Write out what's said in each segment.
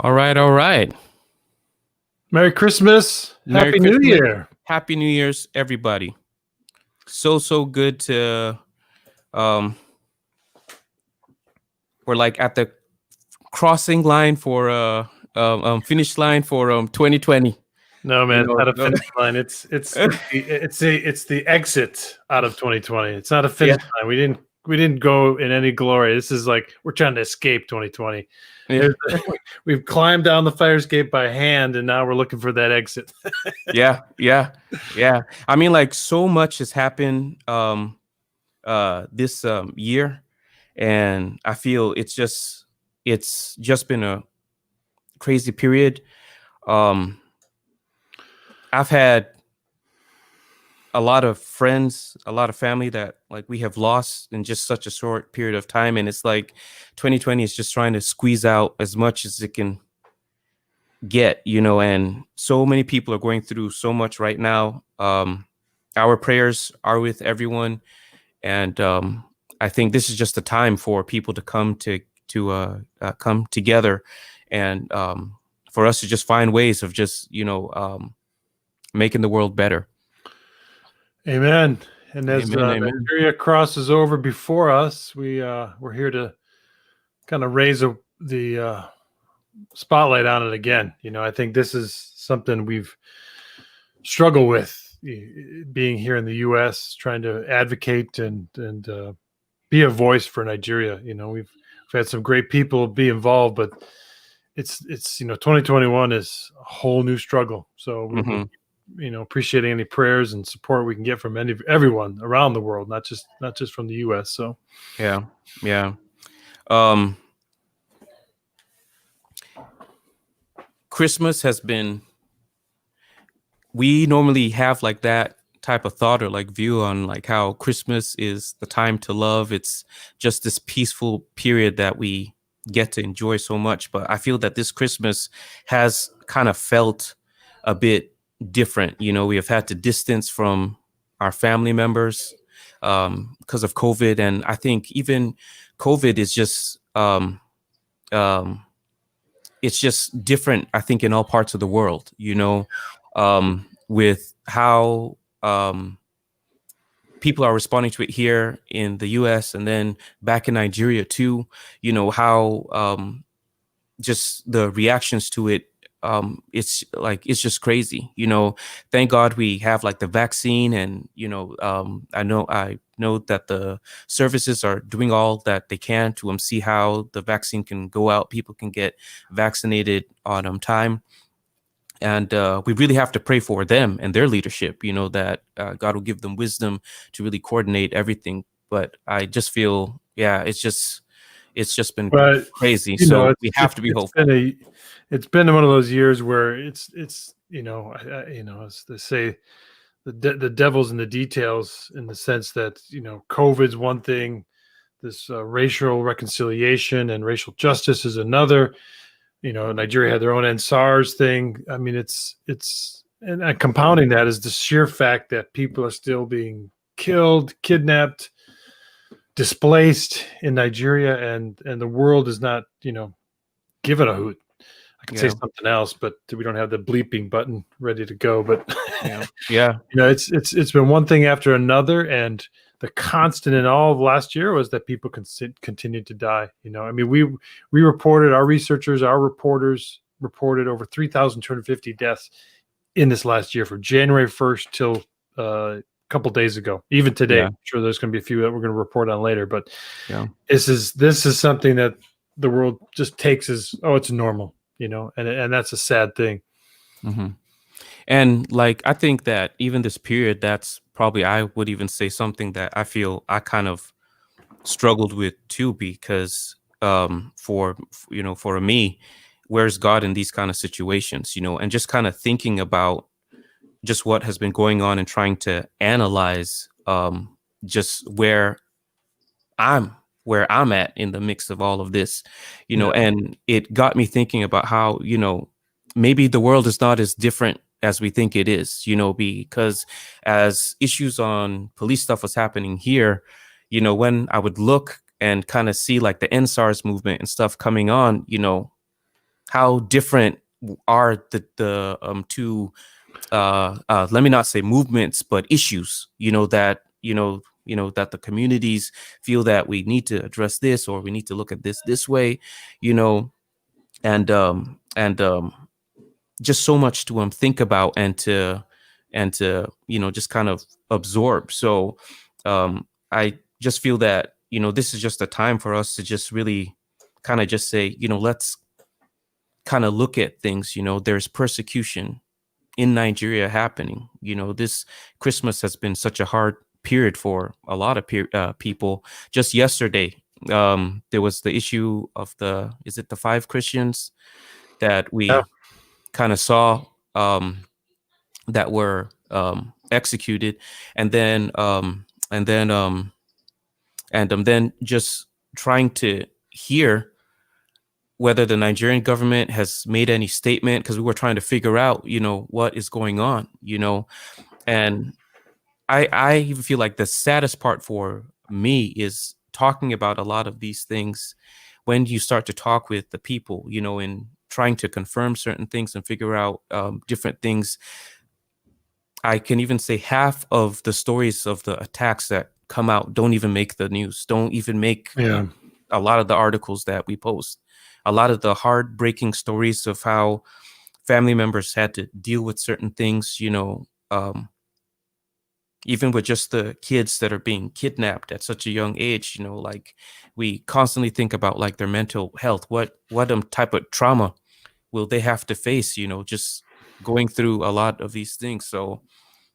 All right, all right. Merry Christmas. Merry Happy New Christmas. Year. Happy New Year's, everybody. So good to we're like at the crossing line for finish line for 2020. No, man, You it's know, not a finish line. It's the exit out of 2020. It's not a yeah, finish line. We didn't go in any glory. This is like we're trying to escape 2020. yeah, We've climbed down the fire escape by hand, and now we're looking for that exit. yeah. I mean, like so much has happened this year, and I feel it's just been a crazy period. Um, I've had a lot of friends, a lot of family that like we have lost in just such a short period of time. And it's like 2020 is just trying to squeeze out as much as it can get, and so many people are going through so much right now. Our prayers are with everyone. And I think this is just a time for people to come together and for us to just find ways of just, making the world better. Amen. And as Amen. Amen. Nigeria crosses over before us, we're here to kind of raise the spotlight on it again. I think this is something we've struggled with being here in the U.S., trying to advocate and be a voice for Nigeria. We've had some great people be involved, but it's 2021 is a whole new struggle. So Mhm. appreciating any prayers and support we can get from everyone around the world, not just from the U.S. So Yeah. Um, Christmas has been, we normally have like that type of thought or like view on like how Christmas is the time to love. It's just this peaceful period that we get to enjoy so much. But I feel that this Christmas has kind of felt a bit different. We have had to distance from our family members because of COVID. And I think even COVID is just, um, it's just different, I think, in all parts of the world, with how people are responding to it here in the US and then back in Nigeria too, how just the reactions to it. It's just crazy, thank God we have like the vaccine and, I know that the services are doing all that they can to see how the vaccine can go out. People can get vaccinated on time. And we really have to pray for them and their leadership, that God will give them wisdom to really coordinate everything. But I just feel, it's just been but crazy. So we have to be hopeful. it's been one of those years where it's as they say, the devil's in the details, in the sense that COVID's one thing, this racial reconciliation and racial justice is another. Nigeria had their own NSARS thing. I mean, it's and compounding that is the sheer fact that people are still being killed, kidnapped, displaced in Nigeria, and the world is not giving a hoot. I could say something else, but we don't have the bleeping button ready to go. But yeah, it's been one thing after another, and the constant in all of last year was that people continued to die. I mean, we reported, our researchers, our reporters reported over 3,250 deaths in this last year, from January 1st till a couple days ago. Even today, I'm sure there's going to be a few that we're going to report on later. But this is something that the world just takes as, oh, it's normal, and that's a sad thing. Mm-hmm. And like, I think that even this period, that's probably, I would even say something that I feel I kind of struggled with too, because for me, where's God in these kind of situations, and just kind of thinking about just what has been going on and trying to analyze just where I'm at in the mix of all of this, and it got me thinking about how, maybe the world is not as different as we think it is, because as issues on police stuff was happening here, when I would look and kind of see like the NSARS movement and stuff coming on, how different are the two let me not say movements, but issues, that the communities feel that we need to address this, or we need to look at this way, you know, and just so much to think about, and to just kind of absorb. So I just feel that this is just a time for us to just really kind of just say, let's kind of look at things. There's persecution in Nigeria happening. This Christmas has been such a hard period for a lot of people. Just yesterday, there was the issue of is it the 5 Christians that Yeah. we kind of saw, that were executed, and then then just trying to hear whether the Nigerian government has made any statement, because we were trying to figure out, what is going on, and I even feel like the saddest part for me is talking about a lot of these things when you start to talk with the people, and trying to confirm certain things and figure out different things. I can even say half of the stories of the attacks that come out don't even make the news, don't even make Yeah. a lot of the articles that we post. A lot of the heartbreaking stories of how family members had to deal with certain things, even with just the kids that are being kidnapped at such a young age, like we constantly think about like their mental health. What type of trauma will they have to face, just going through a lot of these things. So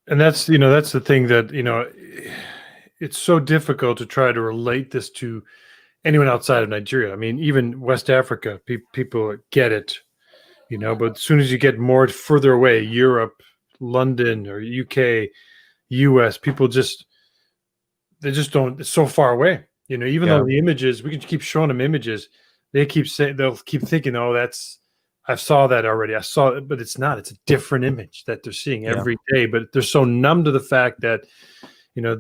And that's the thing that, it's so difficult to try to relate this to anyone outside of Nigeria. I mean, even West Africa, people get it, but as soon as you get more further away, Europe, London or UK, US, people they just don't, it's so far away. Even yeah, though the images, we can keep showing them images, they'll keep thinking, oh, I saw that already. I saw it, but it's not. It's a different image that they're seeing yeah, every day. But they're so numb to the fact that, you know,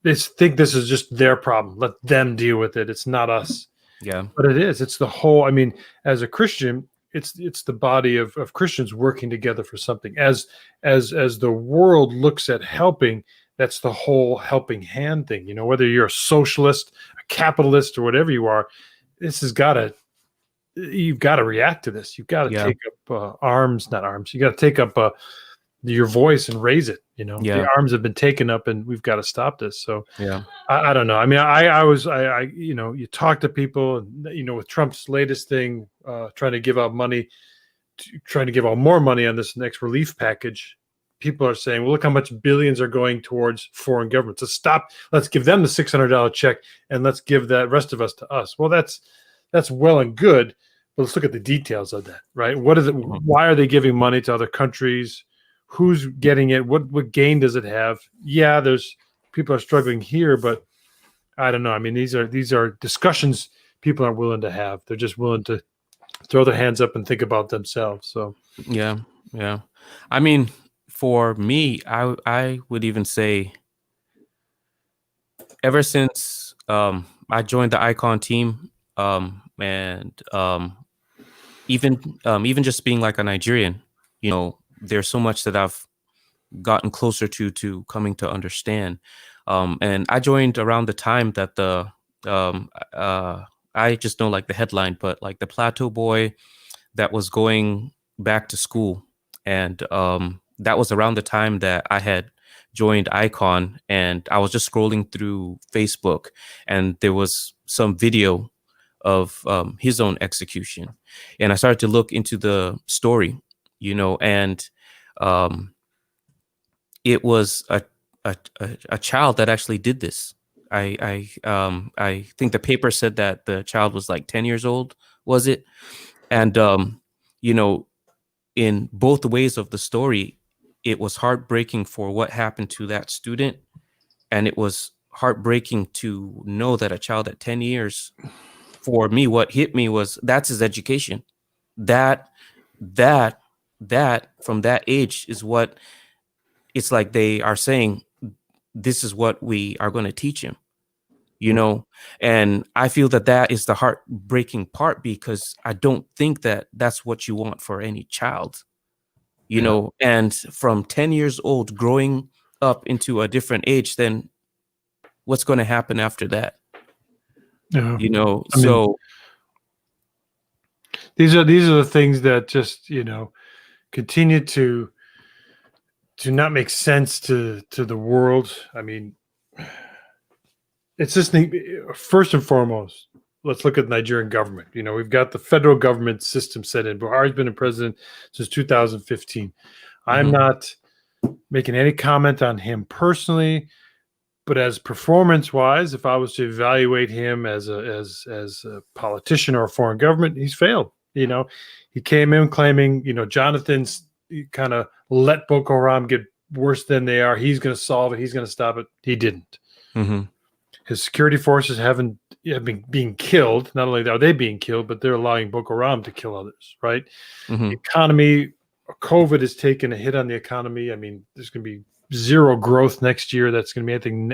they think this is just their problem. Let them deal with it. It's not us. yeah, But it is. It's the whole. I mean, as a Christian, it's the body of Christians working together for something. As the world looks at helping, that's the whole helping hand thing. Whether you're a socialist, a capitalist, or whatever you are, this has got to you've got to react to this. You've got to yeah, take up arms, not arms. You got to take up your voice and raise it. The yeah, arms have been taken up, and we've got to stop this. So yeah, I don't know. I mean, I you talk to people, and with Trump's latest thing, trying to give out money, trying to give out more money on this next relief package. People are saying, well, look how much billions are going towards foreign governments. Let's give them the $600 check, and let's give that rest of us to us. Well, that's well and good, but let's look at the details of that, right? What is it? mhm, Why are they giving money to other countries? Who's getting it? What gain does it have? Yeah, there's people are struggling here, but I don't know. I mean, these are discussions people aren't willing to have. They're just willing to throw their hands up and think about themselves. So yeah, yeah. I mean, for me, I would even say ever since I joined the Icon team, and even just being like a Nigerian, there's so much that I've gotten closer to coming to understand. And I joined around the time that I just don't like the headline, but like the Plateau boy that was going back to school, and that was around the time that I had joined Icon, and I was just scrolling through Facebook, and there was some video of his own execution, and I started to look into the story, and um, it was a child that actually did this. I think the paper said that the child was like 10 years old, was it? And you know, in both ways of the story, it was heartbreaking for what happened to that student, and it was heartbreaking to know that a child at 10 years, for me, what hit me was that's his education. That that that from that age is what it's like they are saying, this is what we are going to teach him. you know. And I feel that that is the heartbreaking part, because I don't think that that's what you want for any child, you Yeah. know. And from 10 years old growing up into a different age, then what's going to happen after that, Yeah. you know? I mean, So these are the things that just, continue to not make sense to the world. I mean, it's just first and foremost, let's look at the Nigerian government. We've got the federal government system set in. Buhari's been in president since 2015. I'm mhm, not making any comment on him personally, but as performance wise, if I was to evaluate him as a politician or a foreign government, he's failed. He came in claiming, Jonathan's kind of let Boko Haram get worse than they are. He's going to solve it. He's going to stop it. He didn't. mhm, His security forces have been being killed. Not only are they being killed, but they're allowing Boko Haram to kill others. Right? The mhm, economy, COVID has taken a hit on the economy. I mean, there's going to be zero growth next year. That's going to be anything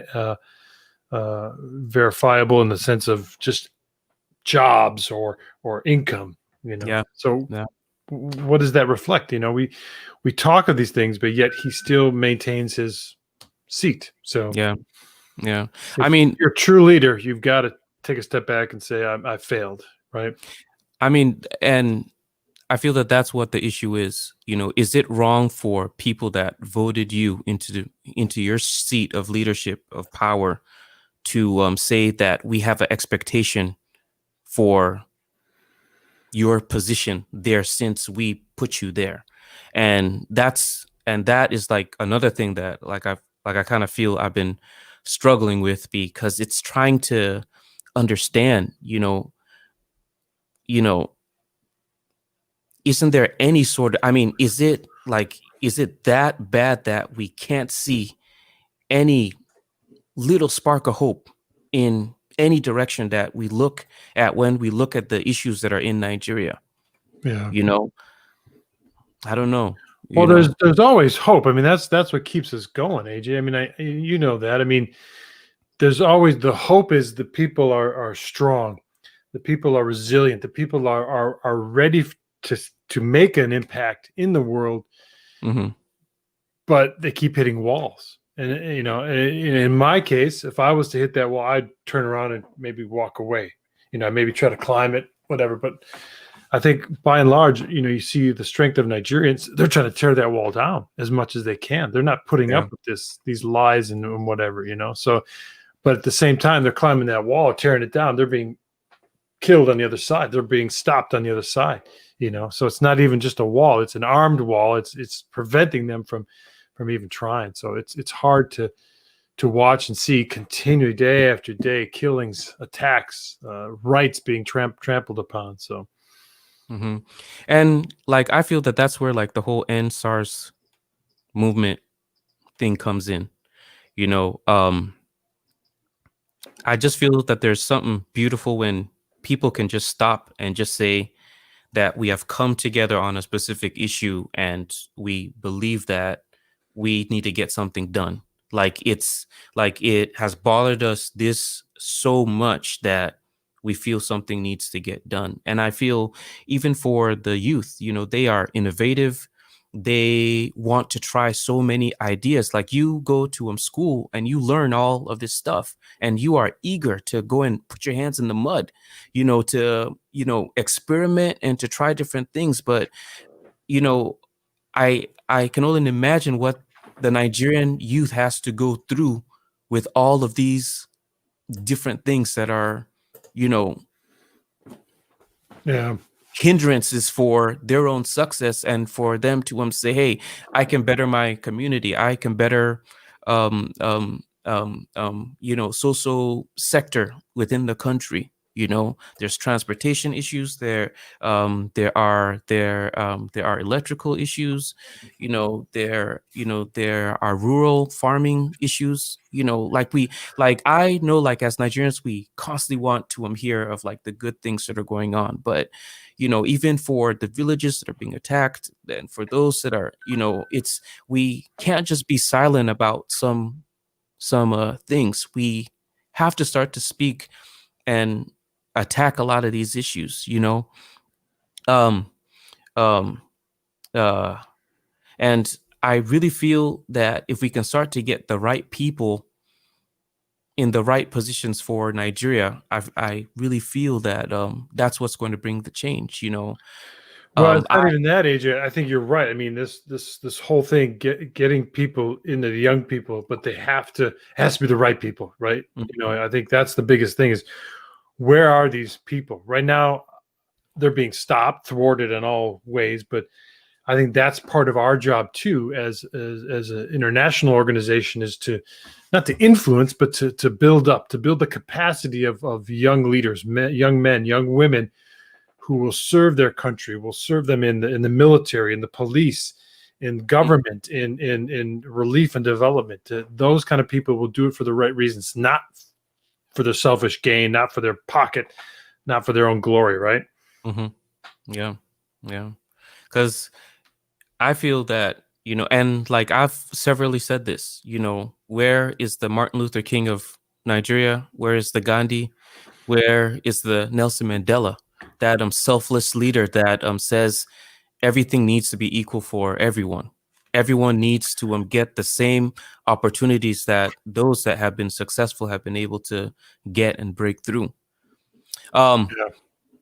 verifiable in the sense of just jobs or income. yeah, So yeah, what does that reflect? We talk of these things, but yet he still maintains his seat. So yeah, yeah. I if mean, you're a true leader, you've got to take a step back and say, I failed. Right? and I feel that that's what the issue is. You know, is it wrong for people that voted you into your seat of leadership, of power, to say that we have an expectation for your position there since we put you there? And that is like another thing that I kind of feel I've been struggling with, because it's trying to understand, you know, isn't there any sort of, I mean, is it that bad that we can't see any little spark of hope in any direction that we look at when we look at the issues that are in Nigeria? Yeah. You know, I don't know, Well, you there's know. there's always hope. I mean, that's what keeps us going, AJ. I mean, you know that. I mean, there's always the hope is the people are strong, the people are resilient, the people are ready to make an impact in the world, Mhm. but they keep hitting walls. And in my case, if I was to hit that wall, I'd turn around and maybe walk away. Maybe try to climb it, whatever. But I think by and large, you see the strength of Nigerians. They're trying to tear that wall down as much as they can. They're not putting Yeah. up with these lies and whatever. So, but at the same time, they're climbing that wall, tearing it down. They're being killed on the other side. They're being stopped on the other side. So it's not even just a wall; it's an armed wall. It's preventing them from even trying. So it's hard to watch and see continue day after day killings, attacks, rights being trampled upon. So Mhm. And like I feel that that's where like the whole end SARS movement thing comes in. You know, I just feel that there's something beautiful when people can just stop and just say that we have come together on a specific issue and we believe that we need to get something done. Like it has bothered us this so much that we feel something needs to get done. And I feel even for the youth, they are innovative. They want to try so many ideas. Like you go to school and you learn all of this stuff and you are eager to go and put your hands in the mud, to, experiment and to try different things. But, you know, I can only imagine what the Nigerian youth has to go through with all of these different things that are, you know, yeah, hindrances for their own success, and for them to say, hey, I can better my community, I can better social sector within the country. There's transportation issues there. There are electrical issues. There are rural farming issues. Like I know, like as Nigerians, we constantly want to hear of like the good things that are going on, but even for the villages that are being attacked, and for those that are, we can't just be silent about some things. We have to start to speak and attack a lot of these issues, um um uh and I really feel that if we can start to get the right people in the right positions for Nigeria, I really feel that that's what's going to bring the change. Well, it's I not even that, AJ. I think you're right. I mean, this whole thing, getting people into the young people, but they has to be the right people, right? I think that's the biggest thing is, where are these people right now? They're being stopped, thwarted in all ways, but I think that's part of our job too, as an international organization, is to not to influence, but to build up, to build the capacity of young leaders, young men, young women, who will serve their country, will serve them in the military, in the police, in government, in relief and development. Those kind of people will do it for the right reasons, not for their selfish gain, not for their pocket, not for their own glory, right? Mhm. Yeah, yeah. Because I feel that, and like I've severally said this, where is the Martin Luther King of Nigeria? Where is the Gandhi? Where is the Nelson Mandela? That selfless leader that says everything needs to be equal for everyone. Everyone needs to get the same opportunities that those that have been successful have been able to get and break through. Yeah.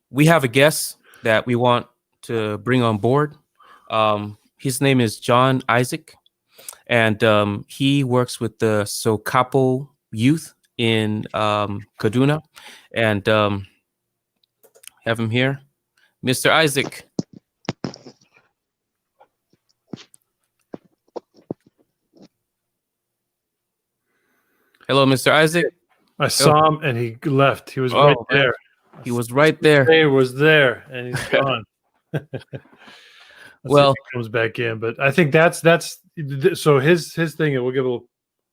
We have a guest that we want to bring on board. His name is John Isaac, and he works with the Sokapo youth in Kaduna, and have him here. Mr. Isaac. Hello, Mr. Isaac. I saw him and he left. He was right there. He was right there. He was there and he's gone. Well, see if he comes back in, but I think that's so his thing, and we'll give a little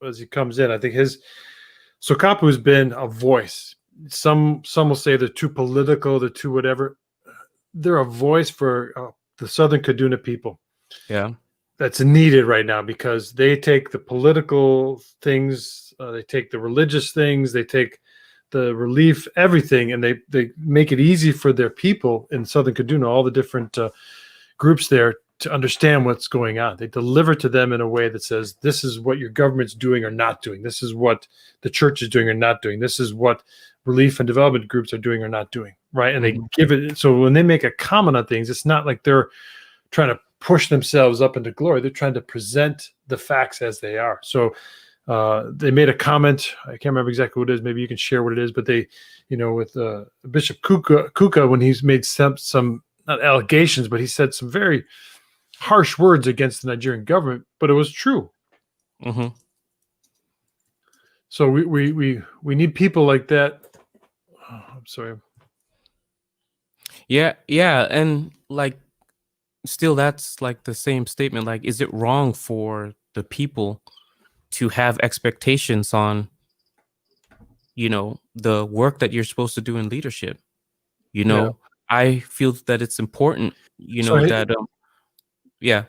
as he comes in. I think Sokapu's been a voice. Some will say they're too political, they're too whatever. They're a voice for the Southern Kaduna people. Yeah, that's needed right now, because they take the political things, they take the religious things, they take the relief, everything, and they make it easy for their people in Southern Kaduna, all the different groups there, to understand what's going on. They deliver to them in a way that says, this is what your government's doing or not doing. This is what the church is doing or not doing. This is what relief and development groups are doing or not doing, right? And they give it. So when they make a comment on things, it's not like they're trying to push themselves up into glory. They're trying to present the facts as they are. So they made a comment. I can't remember exactly what it is. Maybe you can share what it is. But they, with Bishop Kuka, when he's made some not allegations, but he said some very harsh words against the Nigerian government. But it was true. Mm-hmm. So we need people like that. Oh, I'm sorry. Yeah, and like, still, that's like the same statement. Like, is it wrong for the people to have expectations on, the work that you're supposed to do in leadership? Yeah. I feel that it's important, yeah.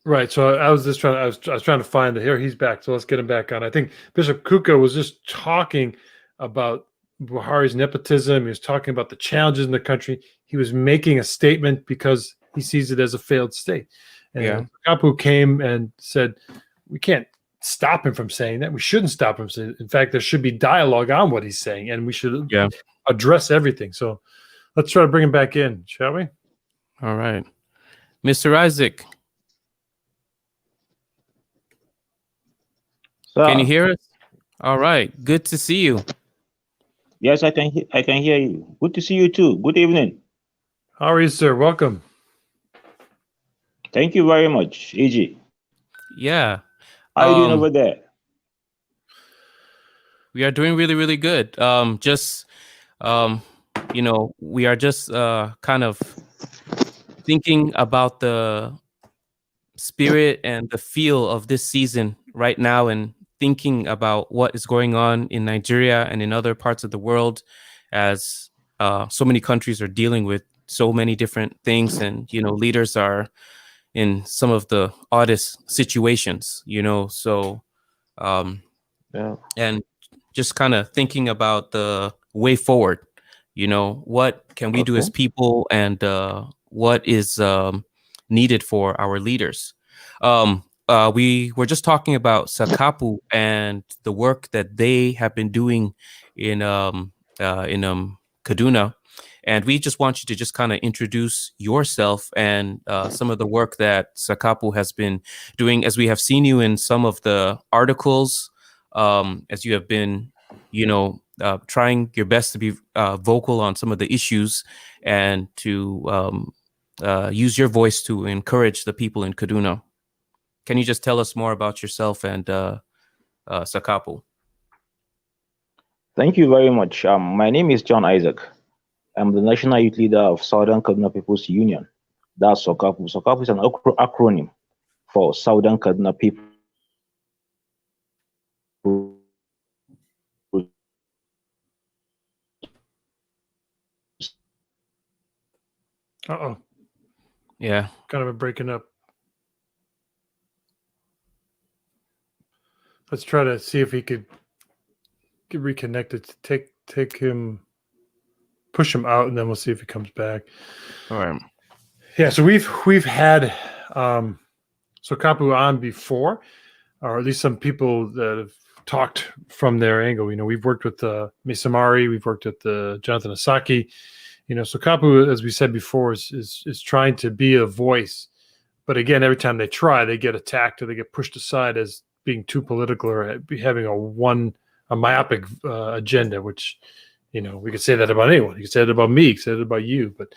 Right. So I was trying to find it here. He's back. So let's get him back on. I think Bishop Kuka was just talking about Buhari's nepotism. He was talking about the challenges in the country. He was making a statement because he sees it as a failed state. And Kapu came and said, we can't stop him from saying that. We shouldn't stop him. In fact, there should be dialogue on what he's saying, and we should address everything. So let's try to bring him back in, shall we? All right. Mr. Isaac. Can you hear us? All right. Good to see you. Yes, I can hear you. Good to see you too. Good evening. How are you, sir? Welcome. Thank you very much, AJ. Yeah. How are you doing over there? We are doing really, really good. We are just kind of thinking about the spirit and the feel of this season right now, and thinking about what is going on in Nigeria and in other parts of the world, as so many countries are dealing with so many different things, and leaders are in some of the oddest situations, so and just kind of thinking about the way forward. What can we do as Okay. people, and what is needed for our leaders. We were just talking about Sakapu and the work that they have been doing in Kaduna, and we just want you to just kind of introduce yourself and some of the work that Sakapu has been doing, as we have seen you in some of the articles, as you have been, trying your best to be vocal on some of the issues, and to use your voice to encourage the people in Kaduna. Can you just tell us more about yourself and Sakapu? Thank you very much. My name is John Isaac. I'm the National Youth Leader of Southern Kaduna People's Union. That's SOCAPU. SOCAPU is an acronym for Southern Kaduna People. Uh-oh. Yeah. Kind of a breaking up. Let's try to see if he could get reconnected. Take him, push him out, and then we'll see if he comes back. All right. Yeah, so we've had Sakapu on before, or at least some people that have talked from their angle. We've worked with Misamari, we've worked with Jonathan Asaki. Sakapu, as we said before, is trying to be a voice, but again, every time they try, they get attacked or they get pushed aside as being too political or having a myopic agenda, which we could say that about anyone. You could say that about me, you could say that about you, but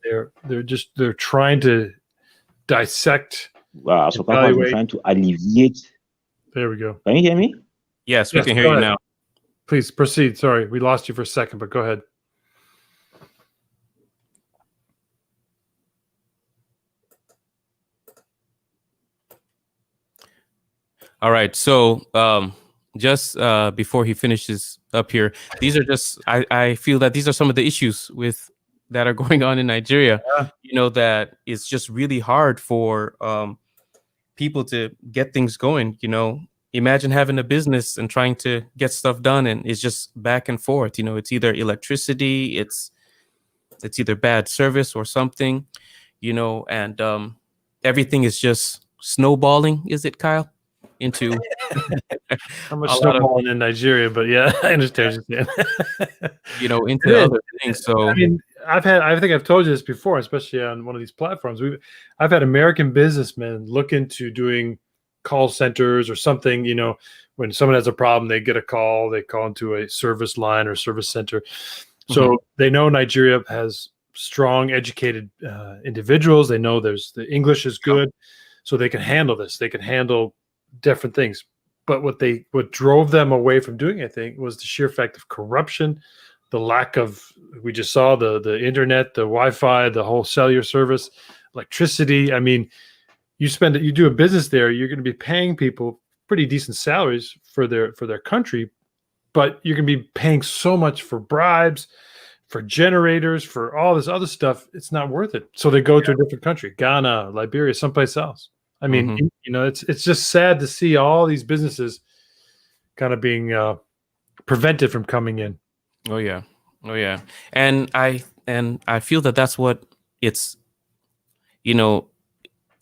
they're trying to dissect. Sakapu has been trying to alleviate. There we go. Can you hear me? Yes, we can hear you now. Please proceed. Sorry, we lost you for a second, but go ahead. All right. So just before he finishes up here, these are just, I feel that these are some of the issues that are going on in Nigeria. Yeah. That it's just really hard for people to get things going. Imagine having a business and trying to get stuff done, and it's just back and forth. It's either electricity, it's either bad service or something, and everything is just snowballing. Is it, Kyle? Into how much snowballing in Nigeria, but yeah, I understand what you're saying. Into other things. So I mean, I think I've told you this before, especially on one of these platforms. I've had American businessmen look into doing call centers or something. When someone has a problem, they get a call, they call into a service line or service center. So they know Nigeria has strong, educated individuals. They know the English is good, so they can handle this. They can handle different things. But what drove them away from doing anything was the sheer fact of corruption, the lack of, we just saw the internet, the Wi-Fi, the whole cellular service, electricity. I mean, you do a business there, you're going to be paying people pretty decent salaries for their country, but you're going to be paying so much for bribes, for generators, for all this other stuff. It's not worth it. So they go to a different country, Ghana, Liberia, someplace else. I mean, it's just sad to see all these businesses kind of being prevented from coming in. Oh yeah. And I feel that that's what it's,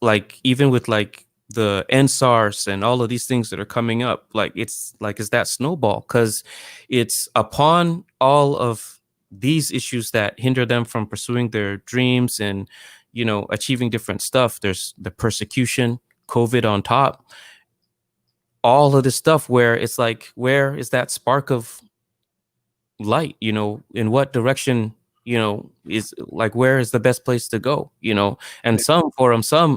like even with like the NSARS and all of these things that are coming up, it's that snowball, because it's upon all of these issues that hinder them from pursuing their dreams and achieving different stuff. There's the persecution, COVID on top, all of this stuff where it's like, where is that spark of light? In what direction, is like, where is the best place to go? And some,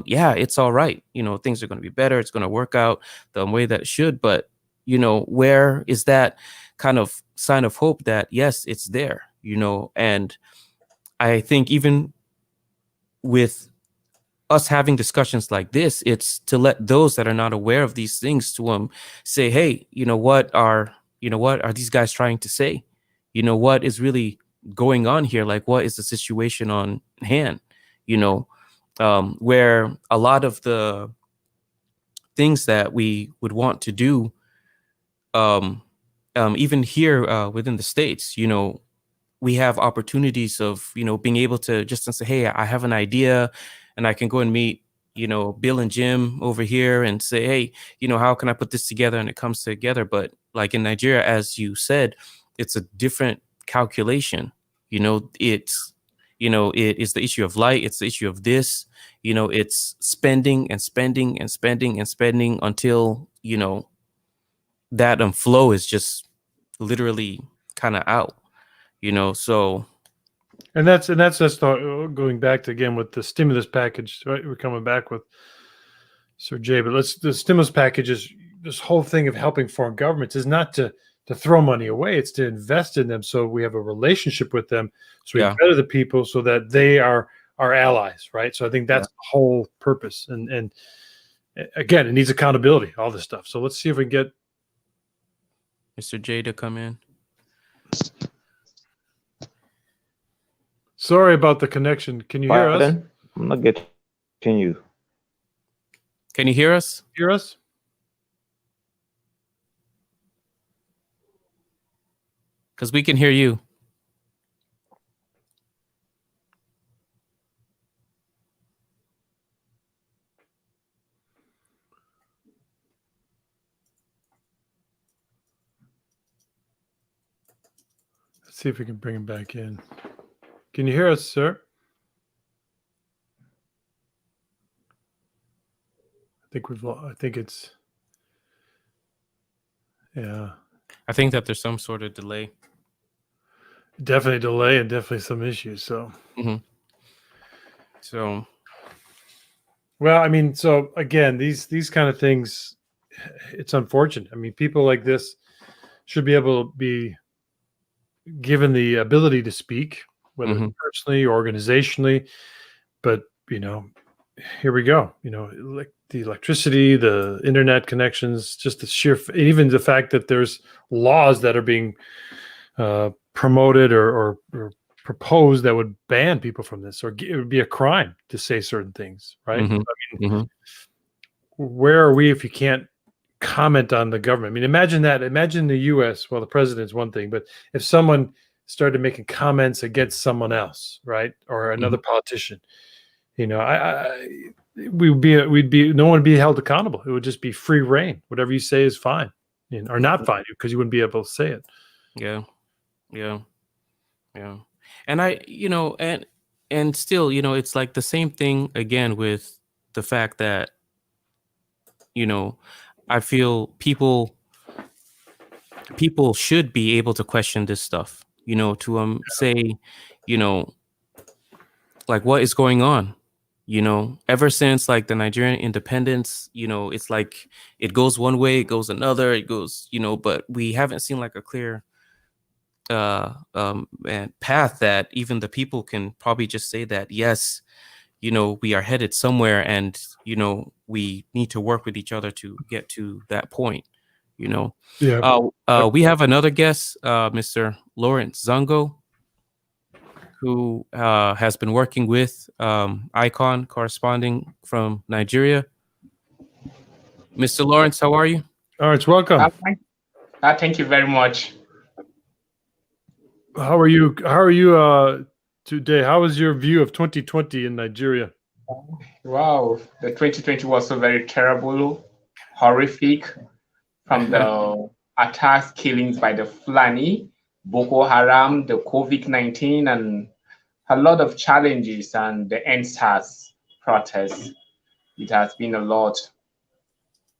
it's all right. Things are going to be better. It's going to work out the way that it should. But, where is that kind of sign of hope that, yes, it's there, and I think even with us having discussions like this, it's to let those that are not aware of these things to say, hey, what are these guys trying to say? What is really going on here? Like, what is the situation on hand? Where a lot of the things that we would want to do even here within the States, we have opportunities of, being able to just say, hey, I have an idea and I can go and meet, Bill and Jim over here and say, hey, how can I put this together? And it comes together. But like in Nigeria, as you said, it's a different calculation. It's, it is the issue of light. It's the issue of this, it's spending and spending and spending and spending until, that flow is just literally kind of out, so. And that's just going back to, again, with the stimulus package, right? We're coming back with Sir Jay, but the stimulus package is this whole thing of helping foreign governments is not to throw money away. It's to invest in them so we have a relationship with them. So we better the people so that they are our allies, right? So I think that's the whole purpose. And again, it needs accountability, all this stuff. So let's see if we can get Mr. J to come in. Sorry about the connection. Can you hear us? I'm not getting you. Can you hear us? Hear us? Because we can hear you. Let's see if we can bring him back in. Can you hear us, sir? I think it's, yeah. I think that there's some sort of delay. Definitely delay and definitely some issues. So, So, well, I mean, so again, these kind of things, it's unfortunate. I mean, people like this should be able to be given the ability to speak, whether personally or organizationally. But here we go. Like the electricity, the internet connections, just the sheer, even the fact that there's laws that are being promoted or proposed that would ban people from this, or it would be a crime to say certain things, right? I mean, where are we if you can't comment on the government? I mean, imagine the U.S. Well, the president's one thing, but if someone started making comments against someone else, right, or another politician, we'd be no one would be held accountable. It would just be free reign. Whatever you say is fine, or not fine, because you wouldn't be able to say it. Yeah. And and still, it's like the same thing again with the fact that, I feel people should be able to question this stuff, to say, like, what is going on? Ever since like the Nigerian independence, it's like it goes one way, it goes another, it goes, but we haven't seen like a clear and path that even the people can probably just say that, yes, we are headed somewhere, and we need to work with each other to get to that point. We have another guest, Mr. Lawrence Zango, who has been working with ICON corresponding from Nigeria. Mr. Lawrence, how are you? Lawrence, welcome. Thank you very much. How are you today? How was your view of 2020 in Nigeria? Wow, the 2020 was so very terrible, horrific, from the attacks, killings by the Fulani, Boko Haram, the COVID-19, and a lot of challenges, and the EndSARS protests. It has been a lot.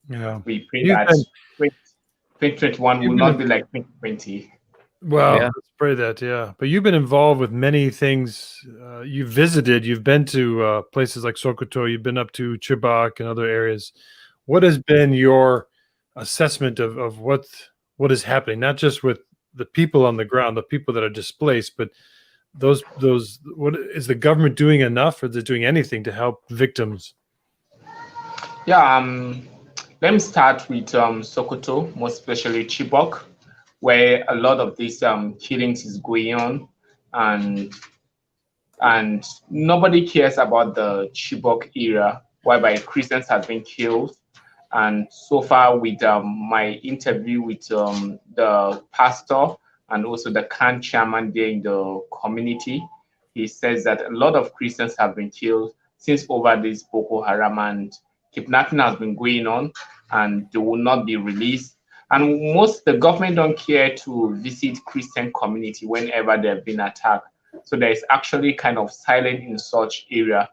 Yeah. We pray that 2021 will not be like 2020. Well, let's pray that, yeah. But you've been involved with many things. You've been to places like Sokoto, you've been up to Chibok and other areas. What has been your assessment of what is happening, not just with the people on the ground, the people that are displaced, but those what is the government doing enough, or is it doing anything to help victims? Yeah, let me start with Sokoto, most especially Chibok, where a lot of these killings is going on, and nobody cares about the Chibok era, whereby Christians have been killed, And so far, with my interview with the pastor and also the camp chairman there in the community, he says that a lot of Christians have been killed since over this Boko Haram, and kidnapping has been going on, and they will not be released. And the government don't care to visit Christian community whenever they've been attacked. So there is actually kind of silent in such area.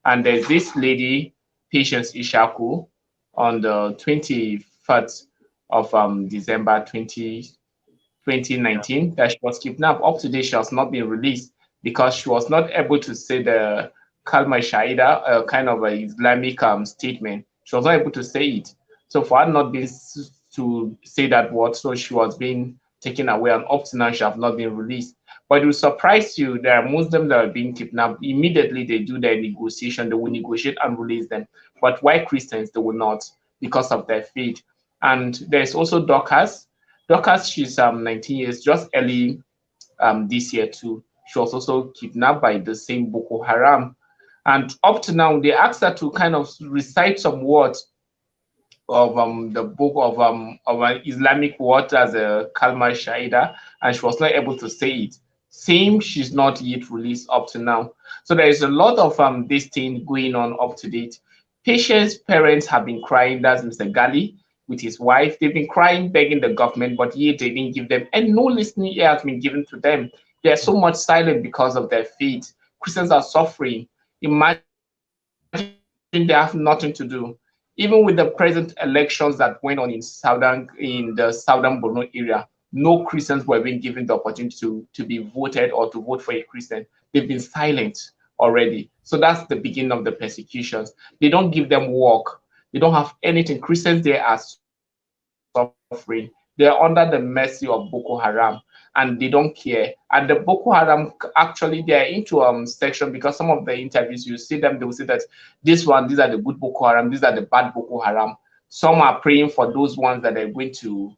And there's this lady, Patience Ishaku, on the 21st of December 2019, that she was kidnapped. Up to date, she has not been released because she was not able to say the Kalma Shahida, kind of an Islamic statement. She was not able to say it. So for her not being to say that word, so she was being taken away, and up to now she have not been released. But it will surprise you, there are Muslims that are being kidnapped. Immediately they do their negotiation, they will negotiate and release them. But white Christians, they will not, because of their faith. And there's also Dorcas. Dorcas, she's 19 years, just early this year too. She was also kidnapped by the same Boko Haram. And up to now, they asked her to kind of recite some words of the book of an Islamic word as a Kalma Shahida, and she was not able to say it. Same, she's not yet released up to now. So there is a lot of this thing going on up to date. Patients' parents have been crying. That's Mr. Gali with his wife. They've been crying, begging the government, but yet they didn't give them, and no listening ear has been given to them. They are so much silent because of their faith. Christians are suffering. Imagine they have nothing to do. Even with the present elections that went on in the southern Borno area, no Christians were being given the opportunity to be voted or to vote for a Christian. They've been silent already. So that's the beginning of the persecutions. They don't give them work. They don't have anything. Christians there are suffering. They are under the mercy of Boko Haram, and they don't care. And the Boko Haram, actually, they are into section, because some of the interviews you see them, they will say that these are the good Boko Haram, these are the bad Boko Haram. Some are praying for those ones that are going to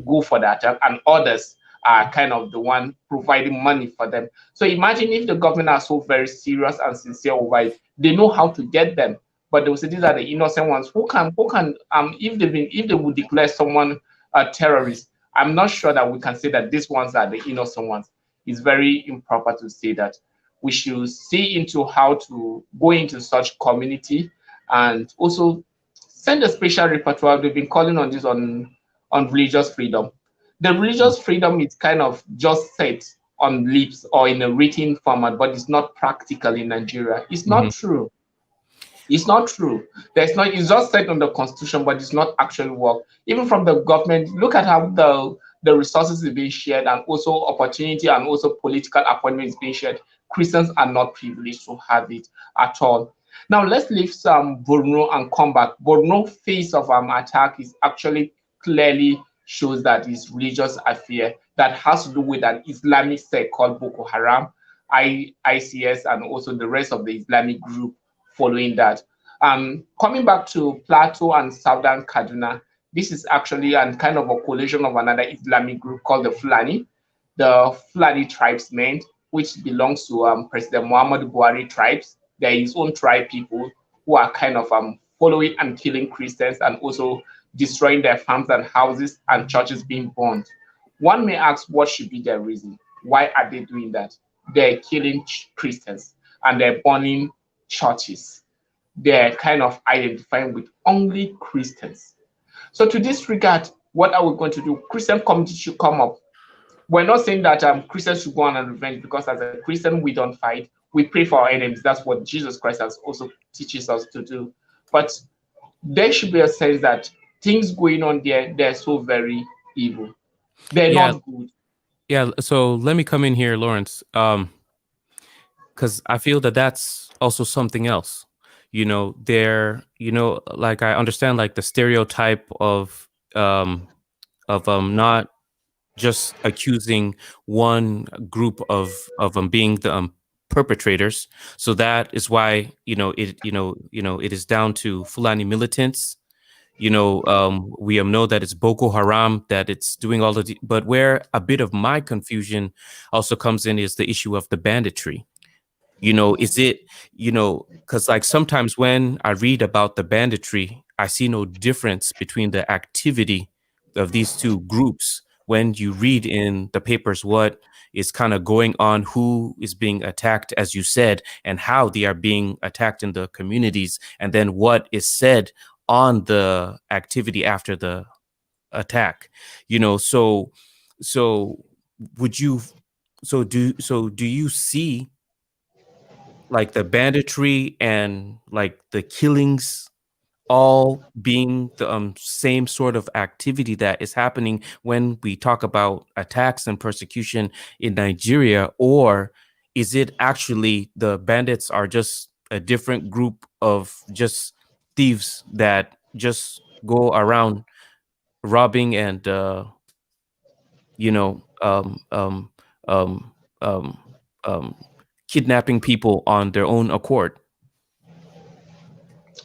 go for the attack, and others are kind of the one providing money for them. So imagine if the government are so very serious and sincere over it, they know how to get them, but they will say these are the innocent ones who can if they would declare someone a terrorist, I'm not sure that we can say that these ones are the innocent ones. It's very improper to say that. We should see into how to go into such community, and also send a special repertoire. They've been calling on this on religious freedom. The religious freedom is kind of just set on lips or in a written format, but it's not practical in Nigeria. It's not true. It's not true. It's just set on the constitution, but it's not actually work. Even from the government, look at how the resources is being shared, and also opportunity and also political appointments being shared. Christians are not privileged to have it at all. Now let's leave some Borno and come back. Borno face of attack is actually clearly shows that it's religious affair that has to do with an Islamic sect called Boko Haram, ICS, and also the rest of the Islamic group following that. Coming back to Plateau and Southern Kaduna, this is actually a kind of a coalition of another Islamic group called the Fulani tribesmen, which belongs to President Muhammad Buhari tribes. They're his own tribe people who are kind of following and killing Christians, and also destroying their farms and houses and churches being burned. One may ask, what should be their reason? Why are they doing that? They're killing Christians and they're burning churches. They're kind of identifying with only Christians. So to this regard, what are we going to do? Christian community should come up. We're not saying that Christians should go on and revenge, because as a Christian, we don't fight. We pray for our enemies. That's what Jesus Christ has also teaches us to do. But there should be a sense that things going on there, they're so very evil. They're not good. Yeah, so let me come in here, Lawrence, because I feel that that's also something else. Like I understand like the stereotype of not just accusing one group of being the perpetrators. So that is why it is down to Fulani militants. We know that it's Boko Haram, that it's doing all of the, but where a bit of my confusion also comes in is the issue of the banditry. Is it, because like sometimes when I read about the banditry, I see no difference between the activity of these two groups when you read in the papers what is kind of going on, who is being attacked, as you said, and how they are being attacked in the communities, and then what is said on the activity after the attack. So would you do you see like the banditry and like the killings all being the same sort of activity that is happening when we talk about attacks and persecution in Nigeria? Or is it actually the bandits are just a different group of just thieves that just go around robbing and kidnapping people on their own accord?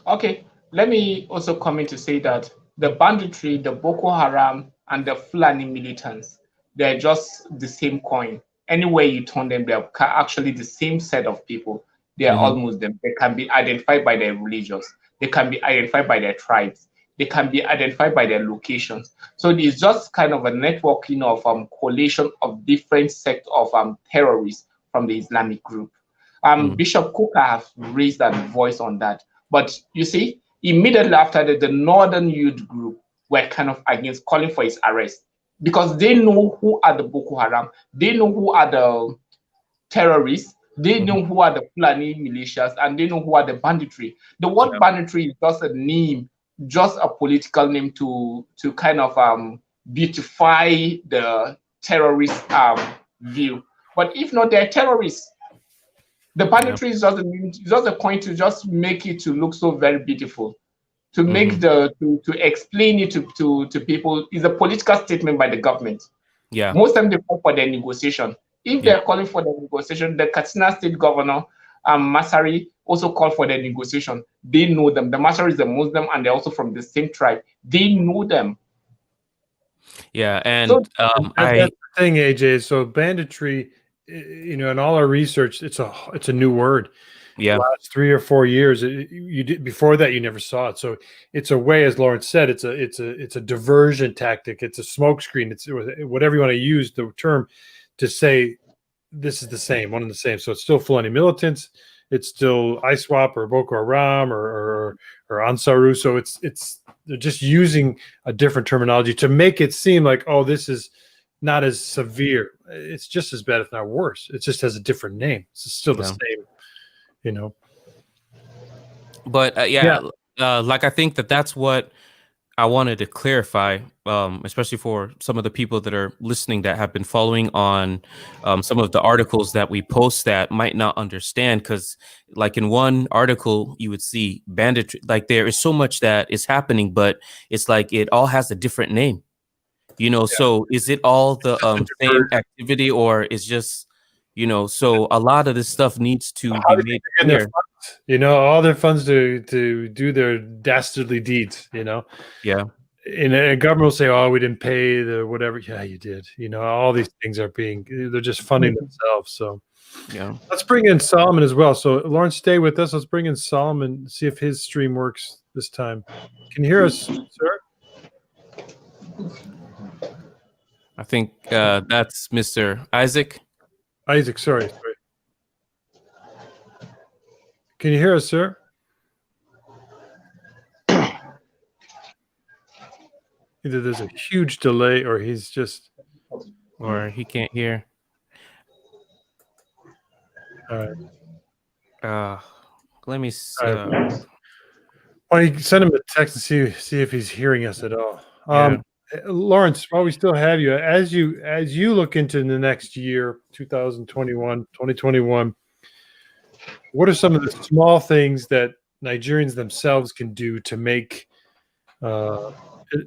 Okay, let me also come in to say that the banditry, the Boko Haram, and the Fulani militants, they're just the same coin. Anywhere you turn them, they're actually the same set of people. They are all Muslim. They can be identified by their religions. They can be identified by their tribes. They can be identified by their locations. So it's just kind of a networking of coalition of different sects of terrorists from the Islamic group. Bishop Kuka has raised that voice on that. But you see, immediately after that, the Northern Youth Group were kind of against calling for his arrest because they know who are the Boko Haram, they know who are the terrorists, they know who are the Fulani militias, and they know who are the banditry. The word banditry is just a name, just a political name to kind of beautify the terrorist view. But if not, they're terrorists. The banditry is just a point to just make it to look so very beautiful, to make to explain it to people. Is a political statement by the government. Yeah. Most of them they call for their negotiation. If they're calling for the negotiation, the Katsina State Governor Masari also called for the negotiation. They know them. The Masari is a Muslim and they're also from the same tribe. They know them. Yeah, and so, that's the thing, AJ. So banditry, in all our research, it's a new word. Yeah, the last 3 or 4 years, you did before that you never saw it. So it's a way, as Lawrence said, it's a diversion tactic. It's a smokescreen. It's whatever you want to use the term to say this is the same, one and the same. So it's still Fulani militants. It's still ISWAP or Boko Haram or Ansaru. So it's they're just using a different terminology to make it seem like, oh, this is not as severe. It's just as bad, if not worse. It just has a different name. It's still the same, But like I think that's what I wanted to clarify, especially for some of the people that are listening that have been following on some of the articles that we post that might not understand. Because like in one article, you would see banditry, like there is so much that is happening, but it's like it all has a different name. So is it all the same activity, or is just, so a lot of this stuff needs to be made clear. All their funds to do their dastardly deeds, Yeah. And a government will say, oh, we didn't pay the whatever. Yeah, you did. All these things they're just funding themselves. So yeah, let's bring in Solomon as well. So Lawrence, stay with us. Let's bring in Solomon, see if his stream works this time. Can you hear us, sir? I think that's Mr. Isaac. Isaac, sorry. Can you hear us, sir? Either there's a huge delay or he's just... Or he can't hear. All right. Let me see. Why don't you send him a text and see if he's hearing us at all. Lawrence, while we still have you, as you look into the next year, 2021, what are some of the small things that Nigerians themselves can do to make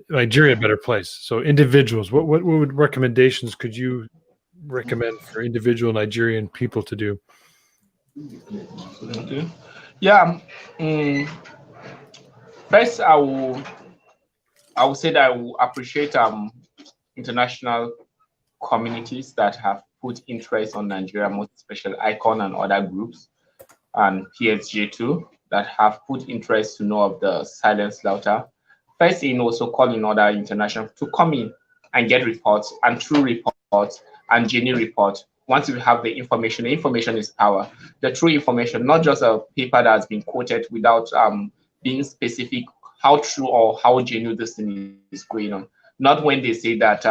Nigeria a better place? So individuals, what would recommendations could you recommend for individual Nigerian people to do? Okay. Yeah. First, I will say that I will appreciate international communities that have put interest on Nigeria, most especially ICON and other groups, and PSG too. that have put interest to know of the silent slaughter. First in also calling other international to come in and get reports and true reports and genuine reports. Once you have the information is power. The true information, not just a paper that has been quoted without being specific how true or how genuine this thing is going on. Not when they say that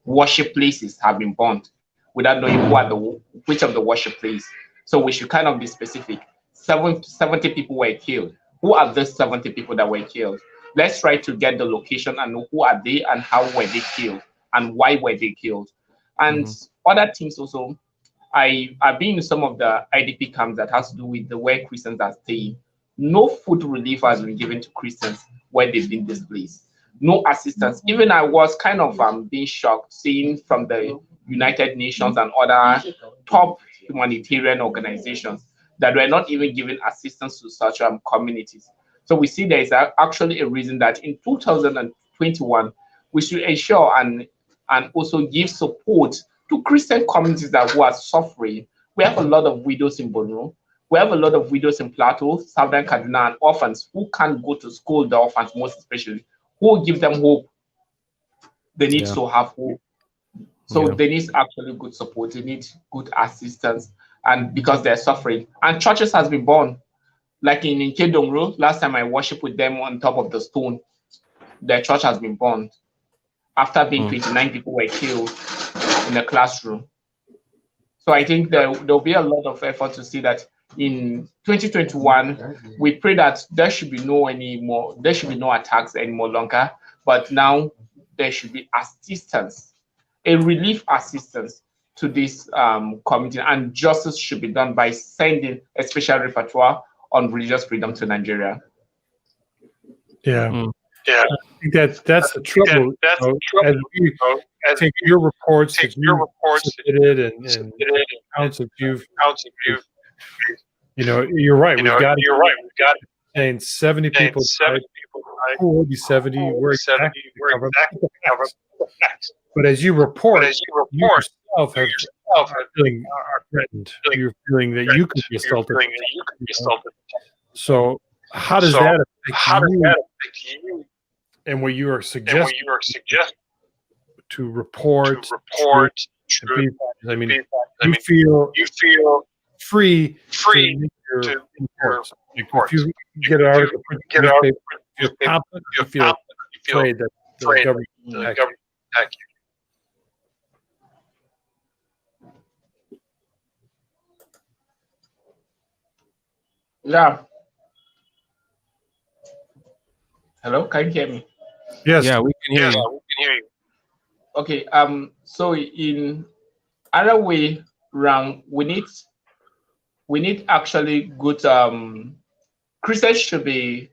worship places have been burned without knowing which of the worship place. So we should kind of be specific. 70 people were killed. Who are the 70 people that were killed? Let's try to get the location and know who are they and how were they killed and why were they killed. And other things also, I've been in some of the IDP camps that has to do with the where Christians are staying. No food relief has been given to Christians where they've been displaced. No assistance. Even I was kind of being shocked seeing from the United Nations and other top humanitarian organizations that were not even giving assistance to such communities. So we see there is actually a reason that in 2021, we should ensure and also give support to Christian communities that who are suffering. We have a lot of widows in Borno. We have a lot of widows in Plateau, Southern Kaduna, and orphans who can't go to school, the orphans most especially. Who will give them hope? They need to have hope. So they need actually good support. They need good assistance, and because they're suffering. And churches has been born. Like in Kedongro, last time I worshiped with them on top of the stone, their church has been burned. After being 29 people were killed in the classroom. So I think there'll be a lot of effort to see that in 2021, we pray that there should be no attacks anymore longer, but now there should be assistance, a relief assistance to this community, and justice should be done by sending a special rapporteur on religious freedom to Nigeria. Yeah. I think that's the trouble. As we take your reports that you submitted and accounts that you've you're right. We've got saying 70 people died. Who will be 70? We're exactly covered. But as you report, you yourself are feeling threatened. You're feeling that you could be assaulted. So how does that affect you? And what you are suggesting to report truth. I mean, you feel free to make your reports. If you get an article, you feel confident, you feel afraid that the government will attack you. Yeah. Hello, can you hear me? Yes. Yeah, we can hear you. Okay. So in other way round, we need actually good. Christians should be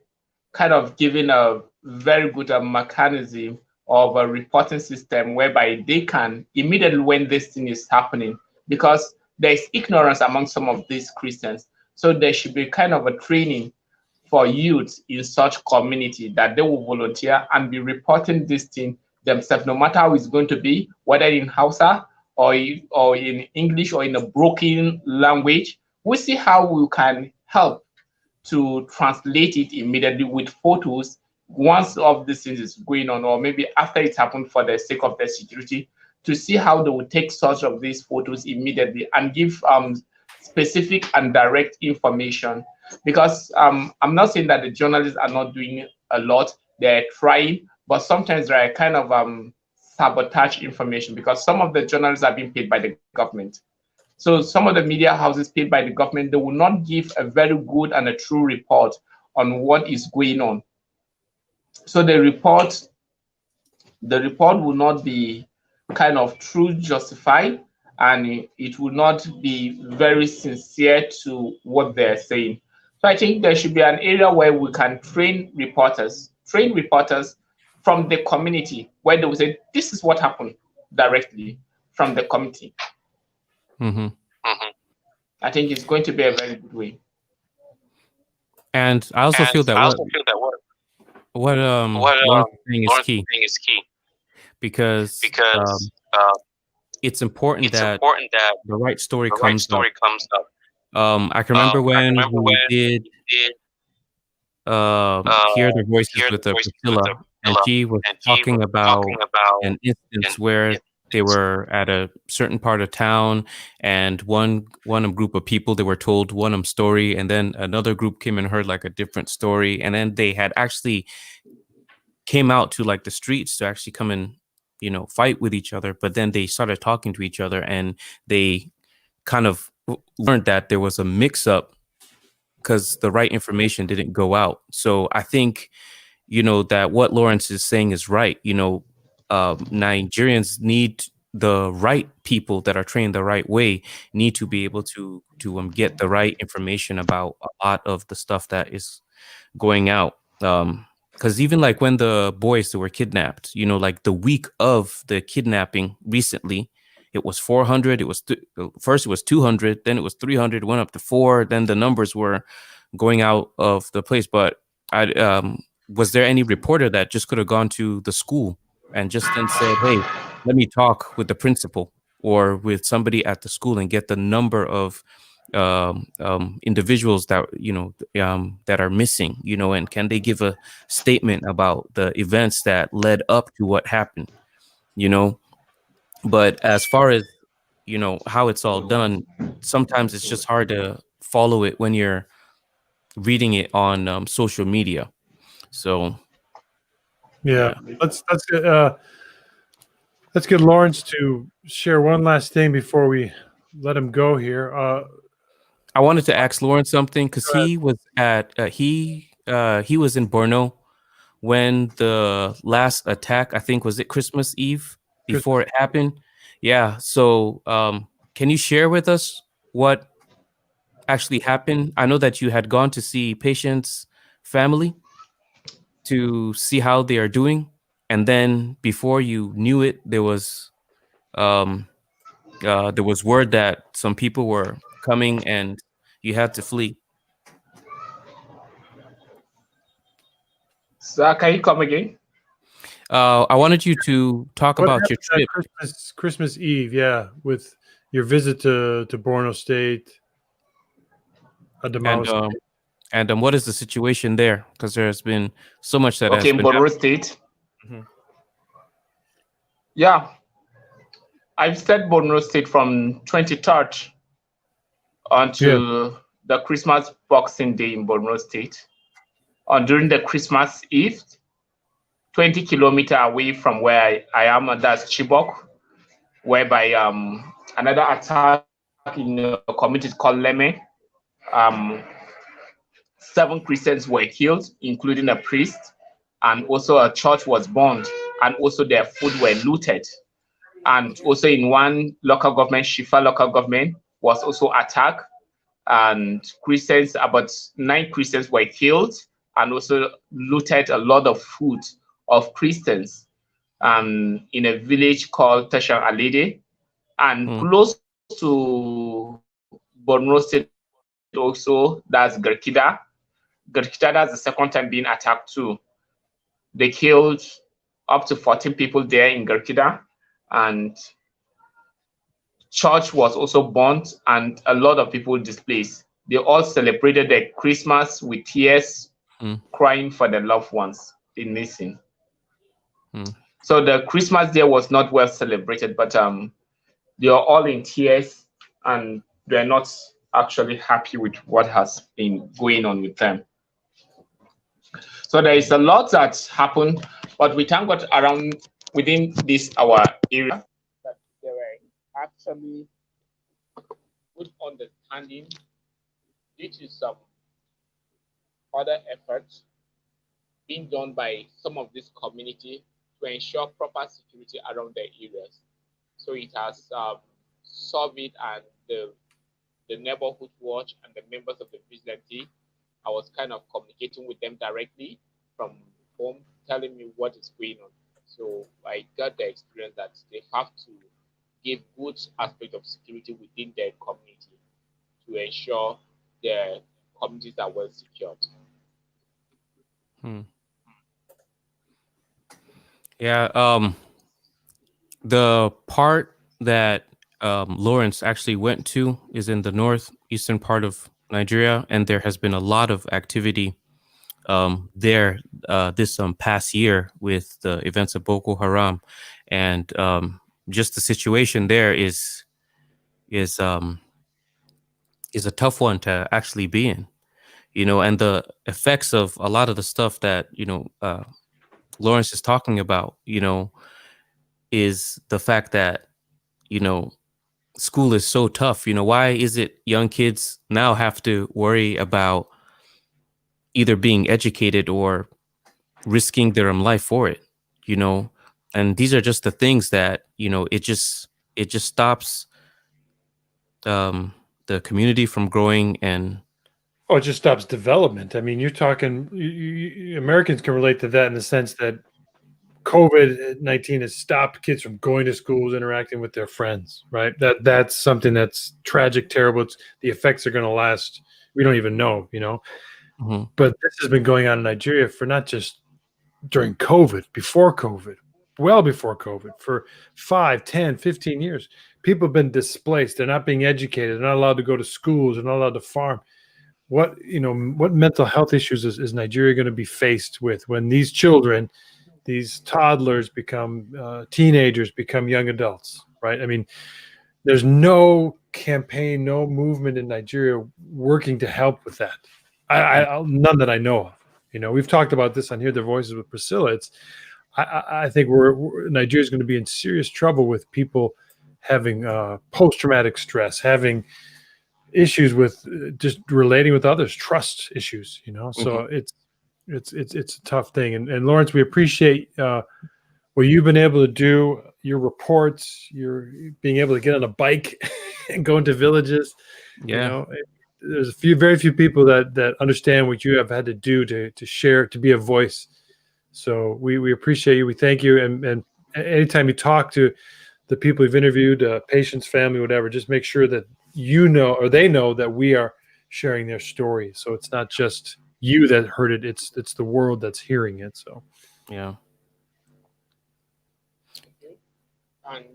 kind of given a very good mechanism of a reporting system whereby they can immediately when this thing is happening, because there is ignorance among some of these Christians. So there should be kind of a training for youth in such community that they will volunteer and be reporting this thing themselves, no matter how it's going to be, whether in Hausa or in English or in a broken language. We see how we can help to translate it immediately with photos once of this thing is going on, or maybe after it's happened for the sake of their security, to see how they will take such of these photos immediately and give specific and direct information. Because I'm not saying that the journalists are not doing a lot, they're trying, but sometimes there are kind of sabotage information because some of the journalists are being paid by the government. So some of the media houses paid by the government, they will not give a very good and a true report on what is going on. So the report will not be kind of true, justified, and it will not be very sincere to what they're saying. So I think there should be an area where we can train reporters from the community, where they will say, this is what happened directly from the committee. I think it's going to be a very good way. And I also feel that what one thing is key, because it's important that the right story comes up. I can remember when we did hear their voices with Priscilla, and she was talking about an instance where they were at a certain part of town, and one group of people, they were told one story, and then another group came and heard like a different story, and then they had actually came out to like the streets to actually come and fight with each other, but then they started talking to each other, and they kind of learned that there was a mix-up because the right information didn't go out. So I think that what Lawrence is saying is right. Nigerians need the right people that are trained the right way, need to be able to get the right information about a lot of the stuff that is going out. Because even like when the boys that were kidnapped, like the week of the kidnapping recently, it was 400. It was first it was 200, then it was 300, went up to 4. Then the numbers were going out of the place. But was there any reporter that just could have gone to the school and just then said, "Hey, let me talk with the principal or with somebody at the school and get the number of individuals that that are missing, and can they give a statement about the events that led up to what happened?" But as far as how it's all done, sometimes it's just hard to follow it when you're reading it on social media. So yeah. Let's get Lawrence to share one last thing before we let him go here. I wanted to ask Lawrence something because he was at he was in Borno when the last attack, I think, was it Christmas Eve before it happened. Yeah. So can you share with us what actually happened? I know that you had gone to see patients' family to see how they are doing, and then before you knew it, there was word that some people were coming and you had to flee. Sir, can you come again? I wanted you to talk what about your happened trip. at Christmas Eve, with your visit to Borno State, Adamawa State. And what is the situation there? Because there's been so much that has Okay, in been Borno happening. State. Mhm. Yeah. I visited Borno State from 23rd until the Christmas Boxing Day in Borno State. During the Christmas Eve, 20 kilometers away from where I am, that's Chibok, whereby another attack in a community called Leme. 7 Christians were killed, including a priest, and also a church was burned, and also their food were looted. And also in one local government, Shifa local government, was also attacked, and Christians, about 9 Christians were killed, and also looted a lot of food of Christians in a village called Tashan Alede. And close to Borno State also, that's Garkida. Garkida, that's the second time being attacked too. They killed up to 14 people there in Garkida, and church was also burnt and a lot of people displaced. They all celebrated their Christmas with tears, crying for their loved ones in missing. So the Christmas there was not well celebrated, but they are all in tears and they're not actually happy with what has been going on with them. So there is a lot that happened, but we thank God around within this our area that there were actually good understanding due to some other efforts being done by some of this community to ensure proper security around their areas. So it has solved it, and the neighborhood watch and the members of the vigilante, I was kind of communicating with them directly from home, telling me what is going on. So I got the experience that they have to give good aspect of security within their community to ensure their communities are well secured. Yeah, the part that Lawrence actually went to is in the northeastern part of Nigeria, and there has been a lot of activity there this past year with the events of Boko Haram, and just the situation there is is a tough one to actually be in, and the effects of a lot of the stuff that Lawrence is talking about, is the fact that you know school is so tough. Why is it young kids now have to worry about either being educated or risking their life for it, you know? And these are just the things that, it just stops the community from growing. And Oh, it just stops development. I mean, you're talking, Americans can relate to that in the sense that COVID-19 has stopped kids from going to schools, interacting with their friends, right? That's something that's tragic, terrible. The effects are going to last. We don't even know, Mhm. But this has been going on in Nigeria for not just during COVID, before COVID, well before COVID, for 5, 10, 15 years. People have been displaced. They're not being educated. They're not allowed to go to schools. They're not allowed to farm. What mental health issues is Nigeria going to be faced with when these children, these toddlers become teenagers, become young adults, right? I mean, there's no campaign, no movement in Nigeria working to help with that. None that I know of. We've talked about this on Hear Their Voices with Priscilla. I think Nigeria's going to be in serious trouble with people having post-traumatic stress, having issues with just relating with others, trust issues. So it's a tough thing. And Lawrence, we appreciate what you've been able to do, your reports, your being able to get on a bike and go into villages. Yeah. There's very few people that understand what you have had to do to share, to be a voice. So we appreciate you. We thank you. And anytime you talk to the people you've interviewed, patients, family, whatever, just make sure that or they know that we are sharing their story. So it's not just you that heard it. It's the world that's hearing it. So, Yeah. And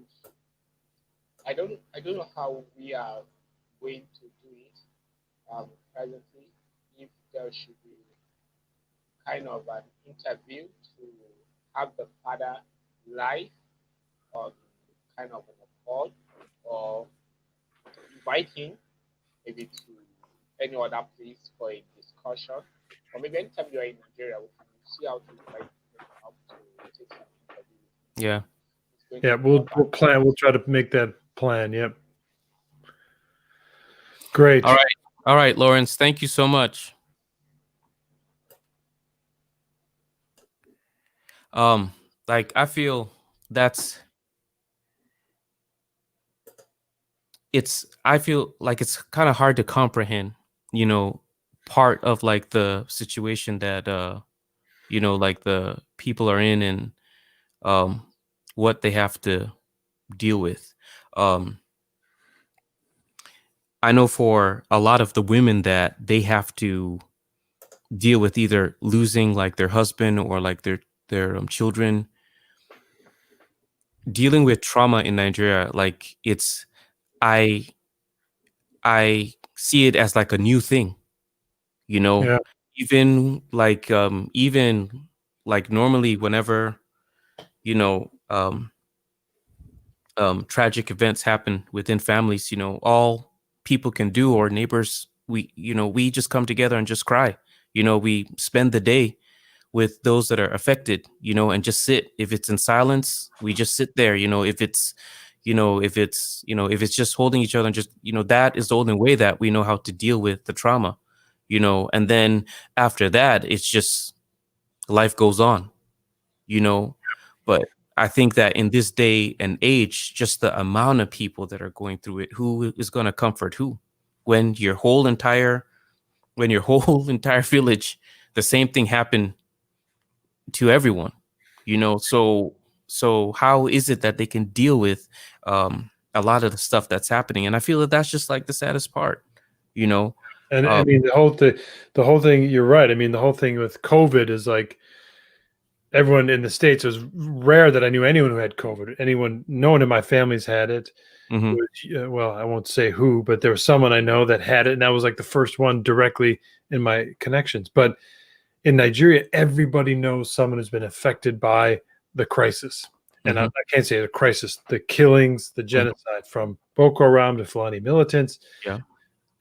I don't know how we are going to do it presently. If there should be kind of an interview to have the father live on kind of on a call, or invite him maybe to any other place for a discussion, or maybe anytime you're in Nigeria, we can see how to invite him up to take some interview. Yeah. yeah, we'll plan. We'll try to make that plan. Yep. Great. All right, Lawrence. Thank you so much. I feel I feel like it's kind of hard to comprehend, part of like the situation that like the people are in, and what they have to deal with. I know for a lot of the women that they have to deal with either losing like their husband or like their children. Dealing with trauma in Nigeria, like I see it as like a new thing, Yeah. even like normally whenever, tragic events happen within families, all people can do, or neighbors, we just come together and just cry. We spend the day with those that are affected, and just sit. If it's in silence, we just sit there. If it's just holding each other and just, that is the only way that we know how to deal with the trauma, and then after that, it's just life goes on, but I think that in this day and age, just the amount of people that are going through it, who is going to comfort who, when your whole entire village, the same thing happened to everyone, so how is it that they can deal with a lot of the stuff that's happening? And I feel that that's just like the saddest part. And I mean, the whole thing, you're right. I mean, the whole thing with COVID is like, everyone in the States, it was rare that I knew anyone who had COVID. No one in my family's had it. Mhm. Well, I won't say who, but there was someone I know that had it, and that was like the first one directly in my connections. But in Nigeria, everybody knows someone who's been affected by the crisis. And I can't say the crisis, the killings, the genocide from Boko Haram to Fulani militants. Yeah.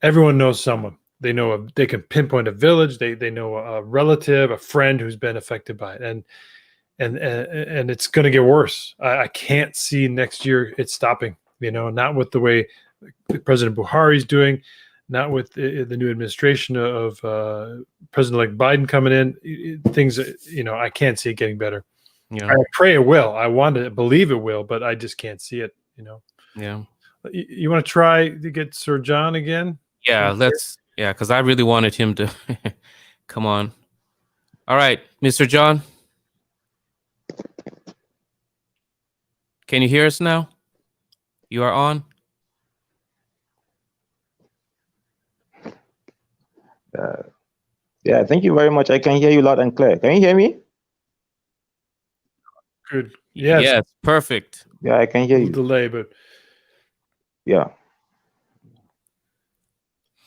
Everyone knows someone. They know they can pinpoint a village. They know a relative, a friend who's been affected by it, and it's going to get worse. I can't see next year it stopping. Not with the way President Buhari is doing, not with the new administration of President-elect Biden coming in. Things, I can't see it getting better. Yeah. I pray it will. I want to believe it will, but I just can't see it. Yeah. You want to try to get Sir John again? Yeah, because I really wanted him to come on. All right, Mr. John. Can you hear us now? You are on. Yeah, thank you very much. I can hear you loud and clear. Can you hear me? Good. Yes. Yes, perfect. Yeah, I can hear you. Delay, but Yeah.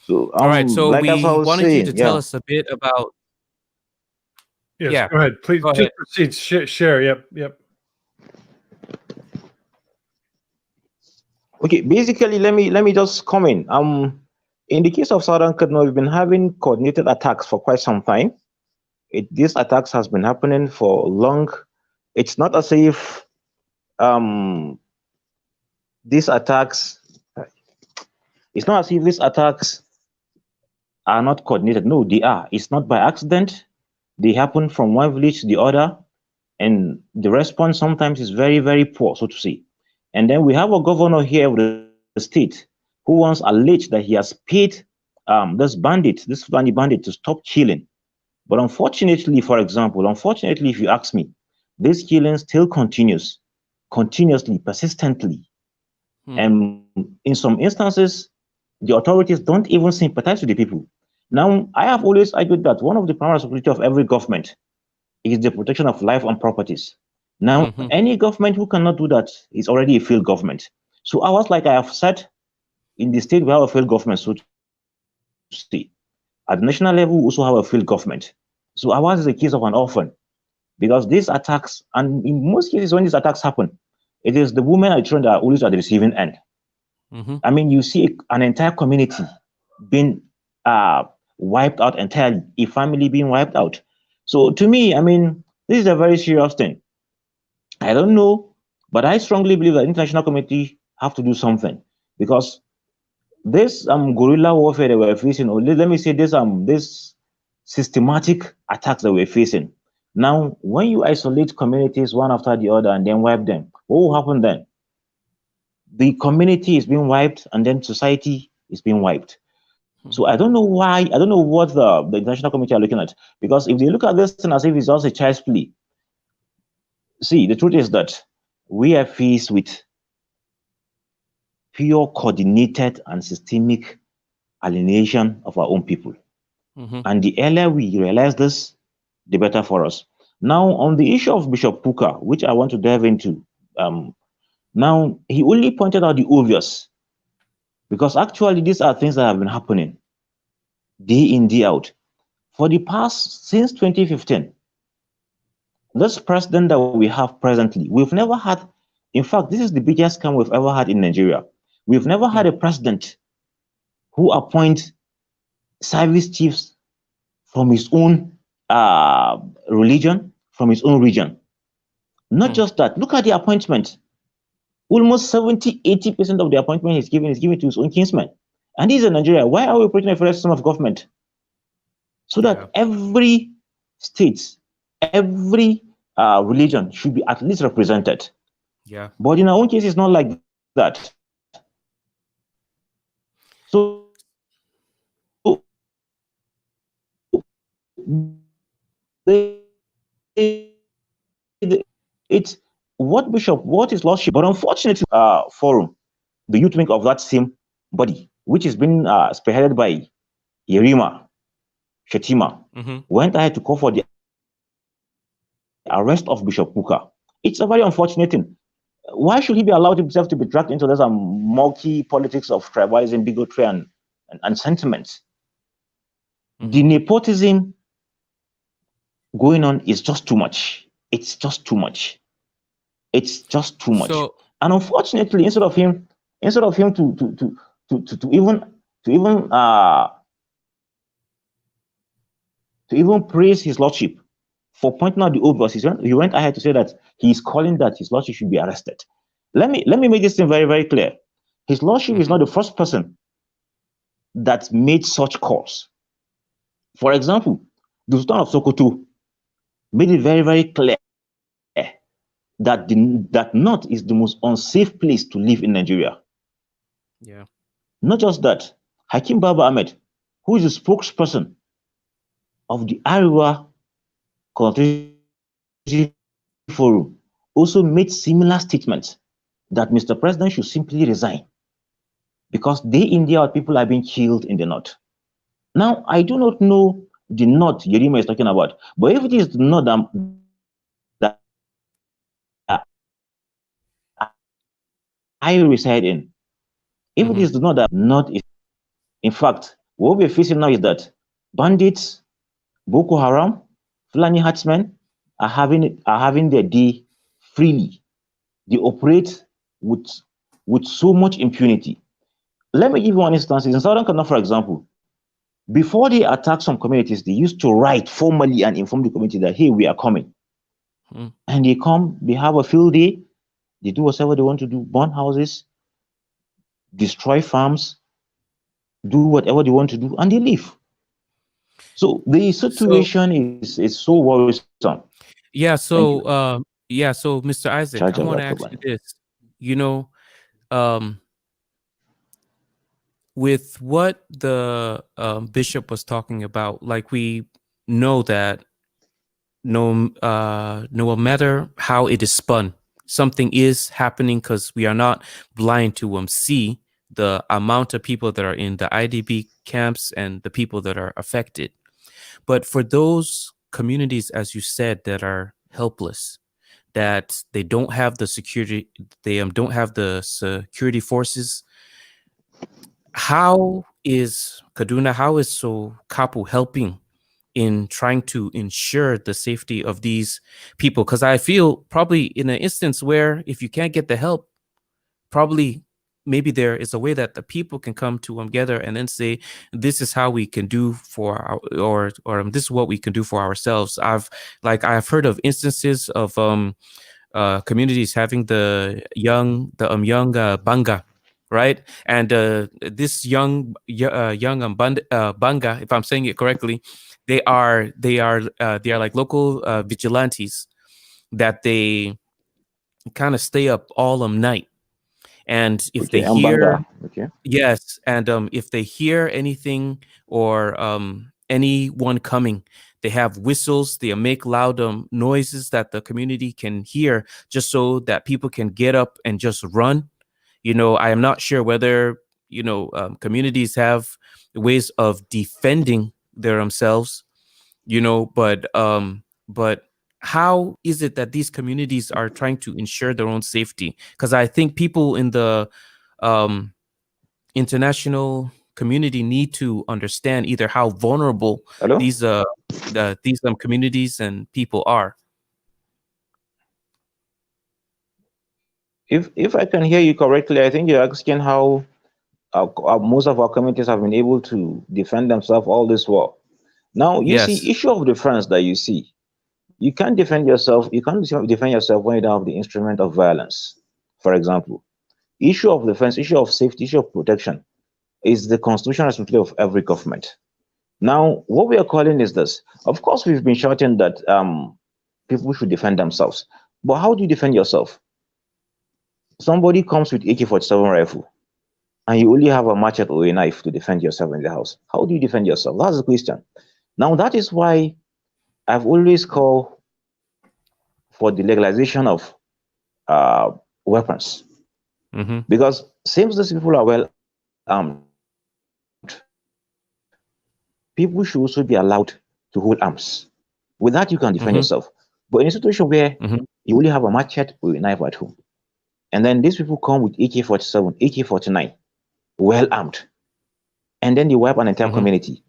So, All right, so like we as I was wanted saying, you to tell us a bit about. yes, Yeah, go ahead. Please go just ahead. proceed. Share. Yep. Okay, basically, let me just comment. In the case of Southern Kaduna, we've been having coordinated attacks for quite some time. These attacks has been happening for long. It's not as if these attacks. It's not as if these attacks are not coordinated. No, they are. It's not by accident. They happen from one village to the other, and the response sometimes is very, very poor, so to say. And then we have a governor here of the state who once alleged that he has paid this Fulani bandit, to stop killing. But unfortunately, if you ask me, this killing still continuously, persistently. And in some instances, the authorities don't even sympathize with the people. Now, I have always argued that one of the primary responsibilities of every government is the protection of life and properties. Now, any government who cannot do that is already a failed government. So ours, like I have said, in the state, we have a failed government, so to say. At the national level, we also have a failed government. So ours is a case of an orphan, because these attacks, and in most cases when these attacks happen, it is the women and children that are always at the receiving end. I mean, you see an entire community being wiped out entirely, a family being wiped out. So to me, I mean, this is a very serious thing. I don't know, but I strongly believe that the international community have to do something, because this guerrilla warfare that we're facing, or let me say this systematic attacks that we're facing. Now, when you isolate communities one after the other and then wipe them, what will happen then? The community is being wiped, and then society is being wiped. So I don't know why, I don't know what the international community are looking at, because if they look at this thing as if it's just a child's play, see, the truth is that we are faced with pure, coordinated, and systemic alienation of our own people. And the earlier we realize this, the better for us. Now, on the issue of Bishop Puka, which I want to dive into, now, he only pointed out the obvious, because actually these are things that have been happening day in, day out. For the past, since 2015, this president that we have presently, we've never had, in fact, this is the biggest scam we've ever had in Nigeria. We've never had a president who appoints service chiefs from his own religion, from his own region. Not just that, look at the appointment. Almost 70-80% of the appointment he's given is given to his own kinsmen. And this is in Nigeria. Why are we operating a federal system of government? So that every state, every religion should be at least represented. Yeah. But in our own case, it's not like that. So it's what is lordship? But unfortunately, forum, the youth wing of that same body, which has been spearheaded by Yerima Shetima, went ahead to call for the arrest of Bishop Kuka. It's a very unfortunate thing. Why should he be allowed himself to be dragged into this murky politics of tribalism, bigotry, and sentiments? The nepotism going on is just too much. It's just too much. It's just too much. So, and unfortunately, instead of him to even praise his lordship for pointing out the obvious, he went ahead to say that he's calling that his lordship should be arrested. Let me make this thing very, very clear. His lordship is not the first person that made such calls. For example, the Sultan of Sokoto made it very, very clear that that North is the most unsafe place to live in Nigeria. Yeah. Not just that, Hakim Baba Ahmed, who is the spokesperson of the Ariwa Consultative Forum, also made similar statements that Mr. President should simply resign because day in, day out, people are being killed in the North. Now, I do not know the North Yerima is talking about, but if it is the North that I reside in, if it is the North that North is, in fact, what we're facing now is that bandits, Boko Haram, Fulani herdsmen are having their day freely. They operate with so much impunity. Let me give you one instance. In Southern Kano, for example, before they attack some communities, they used to write formally and inform the community that, hey, we are coming. And they come, they have a field day, they do whatever they want to do, burn houses, destroy farms, do whatever they want to do, and they leave. So the situation is so worrisome. Yeah. So, so Mr. Isaac, Charge I want to ask you this. You know, with what the bishop was talking about, like, we know that no matter how it is spun, something is happening because we are not blind to see the amount of people that are in the IDP camps and the people that are affected. But for those communities, as you said, that are helpless, that they don't have the security, they don't have the security forces, how is Kaduna, how is Sokapu helping in trying to ensure the safety of these people? Because I feel probably in an instance where if you can't get the help, probably maybe there is a way that the people can come together and then say, this is how we can do for our, or this is what we can do for ourselves. I've heard of instances of communities having the young Banga, right? And this young Banga, if I'm saying it correctly, they are like local vigilantes that they kind of stay up all night. And if they hear, yes, and if they hear anything or anyone coming, they have whistles. They make loud noises that the community can hear, just so that people can get up and just run. You know, I am not sure whether communities have ways of defending themselves. But how is it that these communities are trying to ensure their own safety? Because I think people in the international community need to understand either how vulnerable these communities and people are. If I can hear you correctly, I think you're asking how most of our communities have been able to defend themselves all this while. Now, you see, issue of defense that you see, you can't defend yourself. You can't defend yourself when you don't have the instrument of violence. For example, issue of defense, issue of safety, issue of protection is the constitutional responsibility of every government. Now, what we are calling is this. Of course, we've been shouting that people should defend themselves. But how do you defend yourself? Somebody comes with AK-47 rifle, and you only have a machete or a knife to defend yourself in the house. How do you defend yourself? That's the question. Now, that is why I've always called for the legalization of weapons. Because since these people are well armed, people should also be allowed to hold arms. With that, you can defend yourself. But in a situation where Mhm. you only have a machete or a knife at home, and then these people come with AK-47, AK-49, well armed, and then they wipe an entire Mhm. community.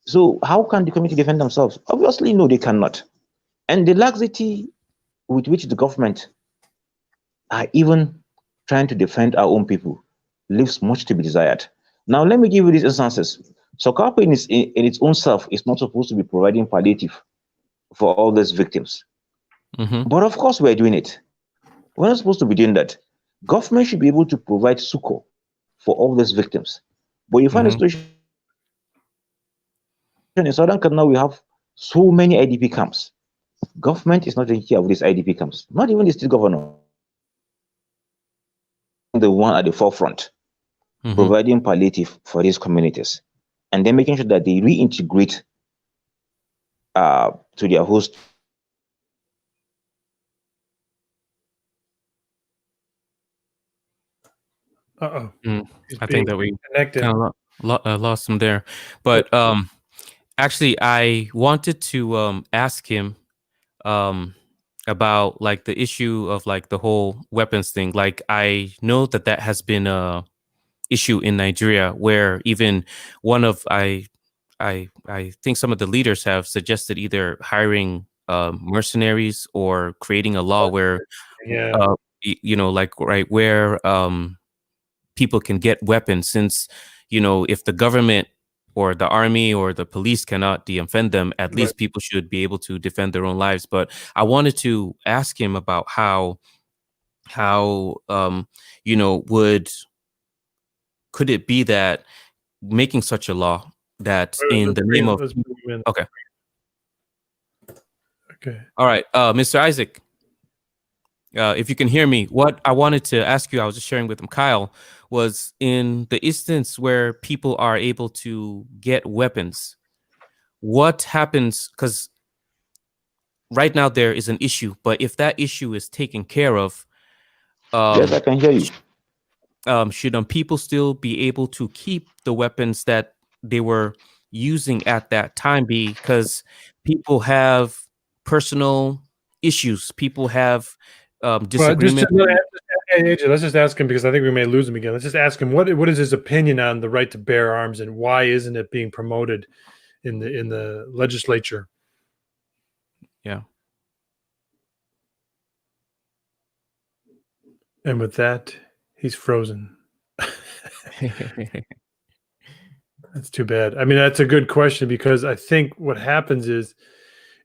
So how can the community defend themselves? Obviously, no, they cannot. And the laxity with which the government are even trying to defend our own people leaves much to be desired. Now, let me give you these instances. So, CARPA in its own self is not supposed to be providing palliative for all these victims. Mhm. But of course, we're doing it. We're not supposed to be doing that. Government should be able to provide succor for all these victims. But you find a Mhm. situation in Southern Kaduna, we have so many IDP camps. Government is not taking care of these IDP camps. Not even the state governor, the one at the forefront, Mhm. providing palliative for these communities, and then making sure that they reintegrate to their host. Uh-oh. Mm. He's I being think that we connected. kind of lost him there, but actually, I wanted to ask him um about like the issue of like the whole weapons thing. Like, I know that that has been a issue in Nigeria, where even one of I think some of the leaders have suggested either hiring mercenaries or creating a law where Yeah. you know, like, right, where people can get weapons, since, you know, if the government or the army or the police cannot defend them, at Right. least people should be able to defend their own lives. But I wanted to ask him about how you know, could it be that making such a law that in the name of Let's bring him in. okay. Okay. All right, Mr. Isaac, if you can hear me, what I wanted to ask you, I was just sharing with him, Kyle, was in the instance where people are able to get weapons, what happens? Because right now there is an issue, but if that issue is taken care of, Yes, I can hear you. should people still be able to keep the weapons that they were using at that time? Because people have personal issues, people have Well, disagreement. hey, AJ, let's just ask him, because I think we may lose him again. Let's just ask him what is his opinion on the right to bear arms, and why isn't it being promoted in the legislature? Yeah. And with that, he's frozen. That's too bad. I mean, that's a good question, because I think what happens is,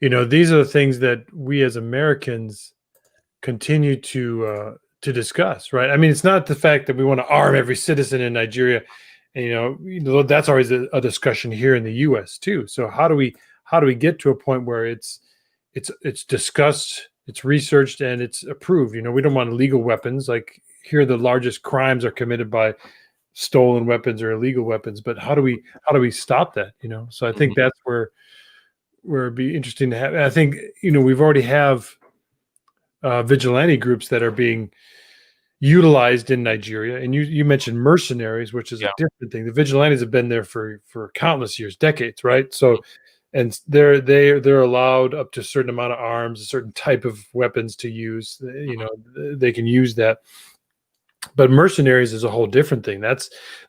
you know, these are the things that we as Americans continue to discuss, right? I mean, it's not the fact that we want to arm every citizen in Nigeria, and you know that's always a discussion here in the U.S. too. So how do we get to a point where it's discussed, it's researched, and it's approved? You know, we don't want illegal weapons. Like, here, the largest crimes are committed by stolen weapons or illegal weapons. But how do we stop that? You know, so I think that's where it'd be interesting to have. I think, you know, we've already have vigilante groups that are being utilized in Nigeria, and you mentioned mercenaries, which is a Yeah. different thing. The vigilantes have been there for countless years, decades, right? So, and they're allowed up to a certain amount of arms, a certain type of weapons to use. You know, they can use that. But mercenaries is a whole different thing.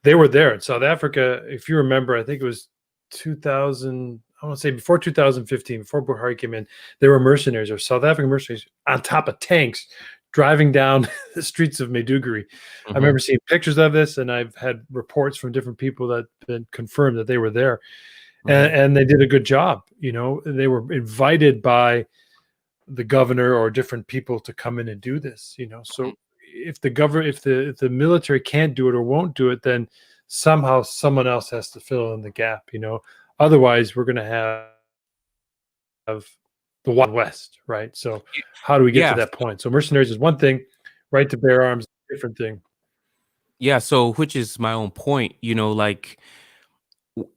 They were there in South Africa. If you remember, I think it was 2000. I want to say before 2015, before Buhari came in, there were mercenaries, or South African mercenaries, on top of tanks, driving down the streets of Maiduguri. I remember seeing pictures of this, and I've had reports from different people that been confirmed that they were there, and they did a good job. You know, they were invited by the governor or different people to come in and do this. You know, so if the military can't do it or won't do it, then somehow someone else has to fill in the gap. You know, otherwise we're going to have the Wild West, right? So how do we get to Yeah. that point? So mercenaries is one thing, right to bear arms, different thing. Yeah, so which is my own point, you know, like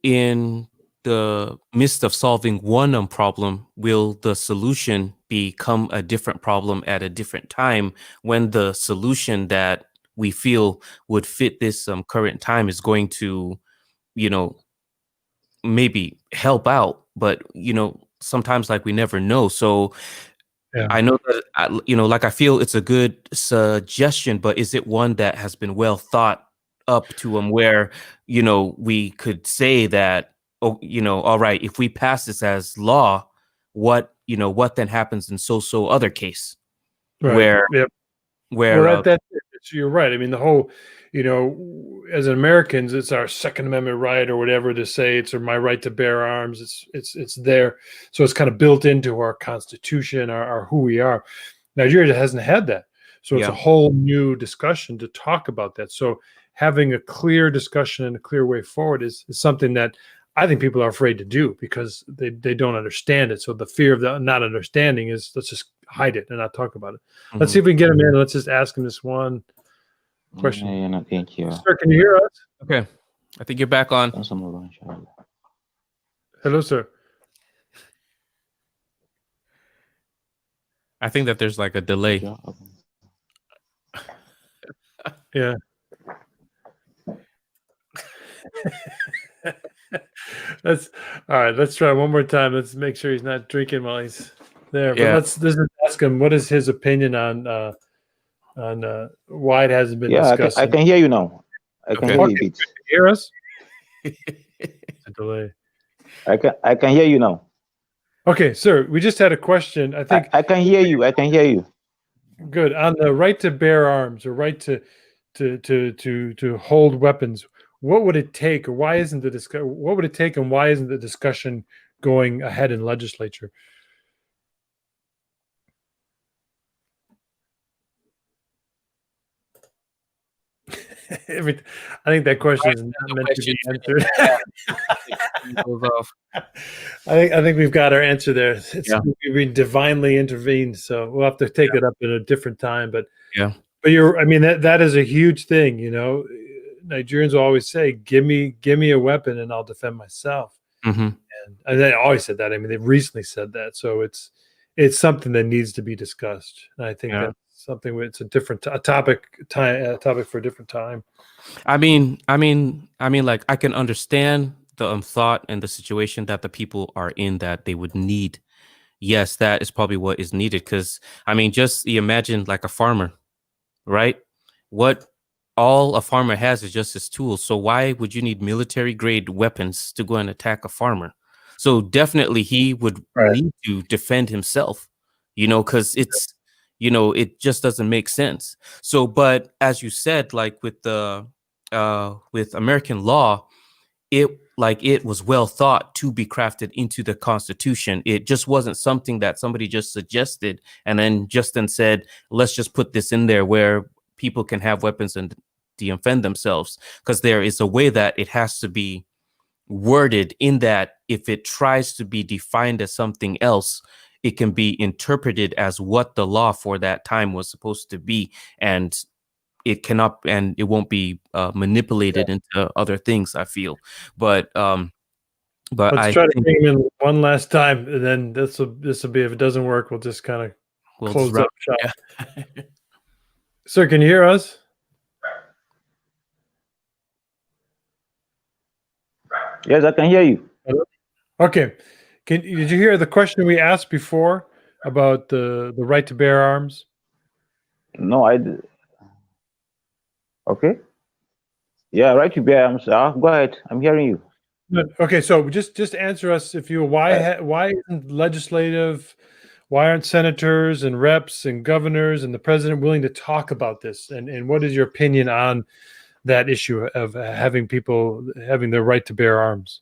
in the midst of solving one problem, will the solution become a different problem at a different time, when the solution that we feel would fit this current time is going to, you know, maybe help out, but, you know, sometimes, like, we never know. So Yeah. I know that like I feel it's a good suggestion, but is it one that has been well thought up to where we could say that, all right, if we pass this as law, what then happens in so other case Right. where Well, you're right. I mean, the whole, as Americans, it's our Second Amendment right or whatever to say it's my right to bear arms. It's there, so it's kind of built into our Constitution, our who we are. Nigeria hasn't had that, so it's a whole new discussion to talk about that. So having a clear discussion and a clear way forward is something that I think people are afraid to do because they don't understand it. So the fear of the not understanding is let's just hide it and not talk about it. Let's see if we can get him in. Let's just ask him this one question. Thank you. Sir, can you hear us? Okay, I think you're back on. Hello, sir. I think that there's like a delay. Yeah. Let's all right. Let's try one more time. Let's make sure he's not drinking while he's there. Yeah. But let's ask him what is his opinion on why it hasn't been discussed. I can hear you now. I can hear you. Can you hear us? It's a delay. I can hear you now. Okay, sir. We just had a question. I think I can hear you. I can hear you. Good. On the right to bear arms or right to hold weapons, what would it take, or why isn't the what would it take, and why isn't the discussion going ahead in legislature? I think that question is not meant to be answered. I think we've got our answer there. We've been divinely intervened, so we'll have to take it up at a different time. But that is a huge thing. Nigerians always say, "Give me a weapon, and I'll defend myself." Mm-hmm. And they always said that. I mean, they've recently said that, so it's something that needs to be discussed. And I think that's something where it's a different topic for a different time. I mean, like I can understand the thought and the situation that the people are in that they would need. Yes, that is probably what is needed. Because just imagine like a farmer, right? What all a farmer has is just his tools. So why would you need military grade weapons to go and attack a farmer? So definitely he would need to defend himself, because it's, it just doesn't make sense. So, but as you said, like with the with American law, it was well thought to be crafted into the Constitution. It just wasn't something that somebody just suggested and then said, let's just put this in there where people can have weapons and defend themselves, because there is a way that it has to be worded in that if it tries to be defined as something else, it can be interpreted as what the law for that time was supposed to be, and it cannot, and it won't be manipulated into other things, I feel. But let's try to bring him in one last time, and then this will be, if it doesn't work, we'll just kind of close up shop. Yeah. Sir, can you hear us? Yes, I can hear you. Okay. Did you hear the question we asked before about the right to bear arms? No, I did. Okay. Yeah, right to bear arms. Go ahead. I'm hearing you. Okay, so just answer us, if you why isn't legislative, why aren't senators and reps and governors and the president willing to talk about this? And what is your opinion on that issue of having people having the right to bear arms?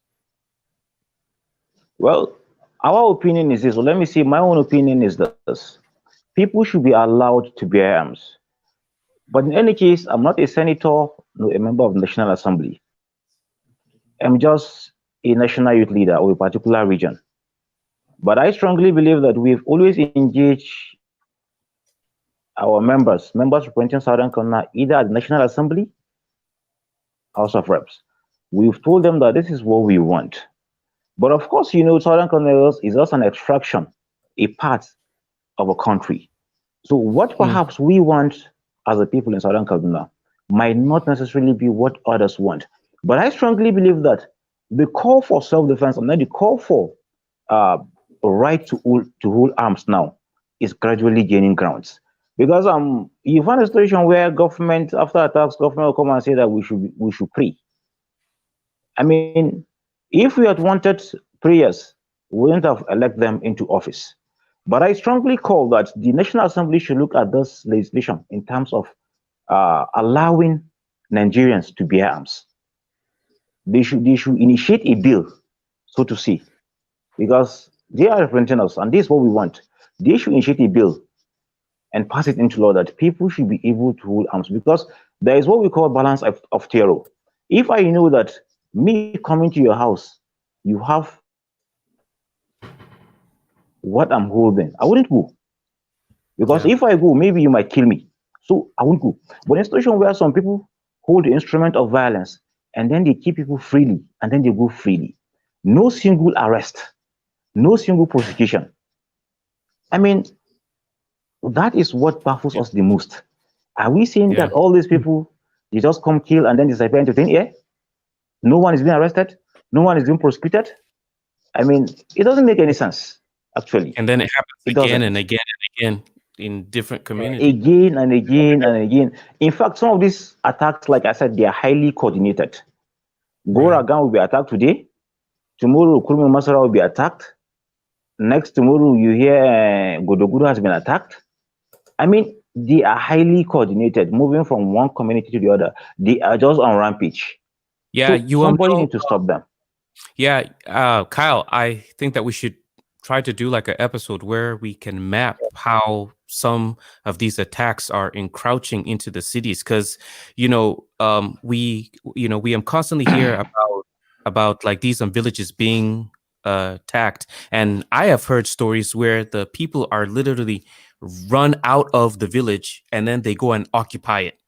Well, our opinion is this. So let me see. My own opinion is this: people should be allowed to bear arms. But in any case, I'm not a senator, nor a member of the National Assembly. I'm just a national youth leader of a particular region. But I strongly believe that we've always engaged our members representing Southern California, either at the National Assembly, House of Reps. We've told them that this is what we want. But of course, Southern California is just an extraction, a part of a country. So what perhaps we want as a people in Southern California might not necessarily be what others want. But I strongly believe that the call for self-defense and then the call for a right to hold arms now is gradually gaining grounds. Because you find a situation where government, after attacks, government will come and say that we should pray. I mean, if we had wanted prayers, we wouldn't have elect them into office. But I strongly call that the National Assembly should look at this legislation in terms of allowing Nigerians to bear arms. They should initiate a bill, so to say, because they are representing us, and this is what we want. They should initiate a bill and pass it into law that people should be able to hold arms, because there is what we call balance of terror. If I know that me coming to your house, you have what I'm holding, I wouldn't go. Because Yeah. if I go, maybe you might kill me. So I won't go. But in a situation where some people hold the instrument of violence and then they keep people freely and then they go freely, no single arrest, no single prosecution. I mean, that is what baffles us the most. Are we saying Yeah. that all these people, they just come kill and then disappear into thin air? No one is being arrested? No one is being prosecuted? I mean, it doesn't make any sense, actually. And then it happens It again doesn't. and again and again in different communities. Again and again and again. In fact, some of these attacks, like I said, they are highly coordinated. Goragan will be attacked today. Tomorrow, Kurmi Masara will be attacked. Next tomorrow, you hear Godoguru has been attacked. I mean, they are highly coordinated, moving from one community to the other. They are just on rampage. Yeah, So you somebody know, need to stop them. yeah, Kyle, I think that we should try to do like an episode where we can map how some of these attacks are encroaching into the cities, because we constantly hear about like these villages being attacked, and I have heard stories where the people are literally run out of the village and then they go and occupy it.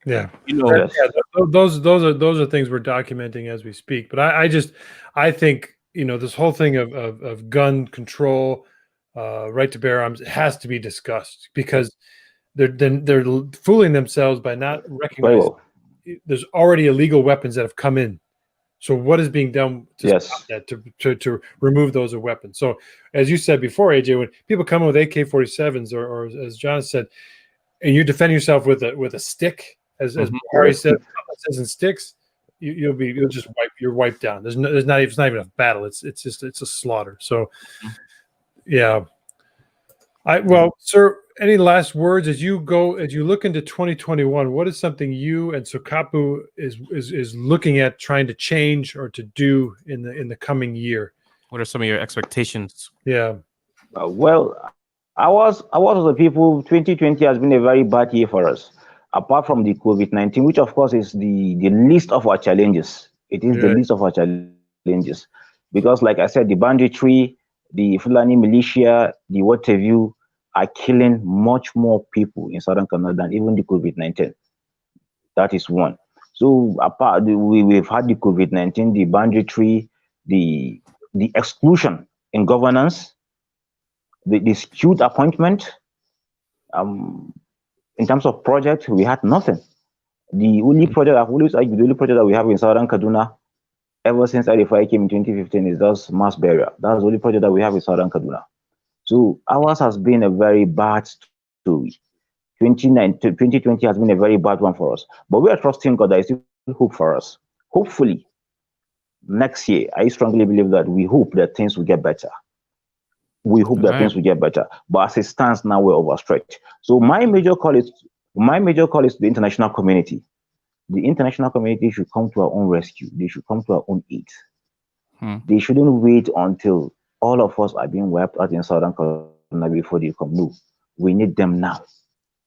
Yeah. Yes. Yeah, those are things we're documenting as we speak. But I think this whole thing of gun control, right to bear arms, has to be discussed, because they're fooling themselves by not Very recognizing well. there's already illegal weapons that have come in. So what is being done to Yes. stop that, to remove those as weapons? So as you said before, AJ, when people come in with AK-47s or as John said, and you defend yourself with a stick, as Buhari said, in sticks, you're wiped down. It's not even a battle. It's a slaughter. So yeah. Well, sir, any last words as you look into 2021? What is something you and Sokapu is looking at trying to change or to do in the coming year? What are some of your expectations? Yeah. Well, I was of the people. 2020 has been a very bad year for us. Apart from the COVID-19, which of course is the least of our challenges. It is the Yeah. least of our challenges, because, like I said, the banditry, the Fulani militia, the what have you, are killing much more people in southern Canada than even the COVID-19. That is one. So apart, we've had the COVID-19, the banditry, the exclusion in governance, the skewed appointment. In terms of project, we had nothing. The only project I've always argued, the only project that we have in southern Kaduna ever since IDFI came in 2015 is just mass burial. That's the only project that we have in southern Kaduna. So ours has been a very bad story. 2020 has been a very bad one for us. But we are trusting God that is still hope for us. Hopefully, next year, I strongly believe that we hope that things will get better. We hope that things will get better. But as it stands now, we're overstretched. So my major call is to the international community. The international community should come to our own rescue. They should come to our own aid. They shouldn't wait until all of us are being wiped out in southern Canada before they come. No, we need them now.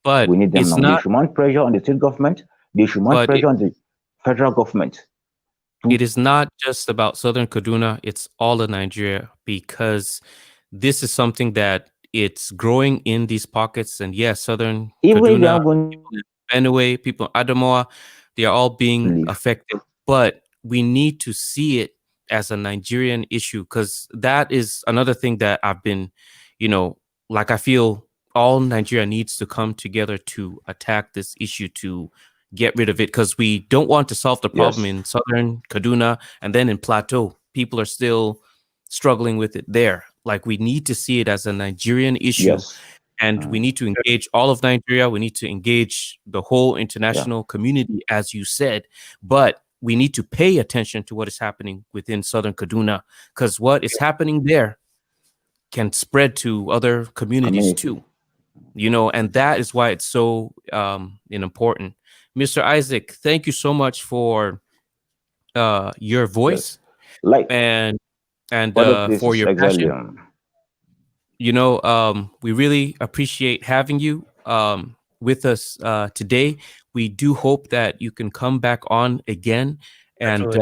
But we need them it's now. not. They should mount pressure on the state government. They should mount pressure on the federal government. It is not just about southern Kaduna. It's all of Nigeria, because this is something that it's growing in these pockets. And yes, southern Kaduna, people in Benue, people in Adamawa, they are all being affected. But we need to see it as a Nigerian issue, because that is another thing that I've been, I feel all Nigeria needs to come together to attack this issue, to get rid of it, because we don't want to solve the problem in southern Kaduna and then in Plateau. People are still struggling with it there. Like, we need to see it as a Nigerian issue. Yes. And we need to engage all of Nigeria. We need to engage the whole international community, as you said. But we need to pay attention to what is happening within Southern Kaduna, because what is happening there can spread to other communities too. And that is why it's so important. Mr. Isaac, thank you so much for your voice and for your passion. We really appreciate having you with us today. We do hope that you can come back on again and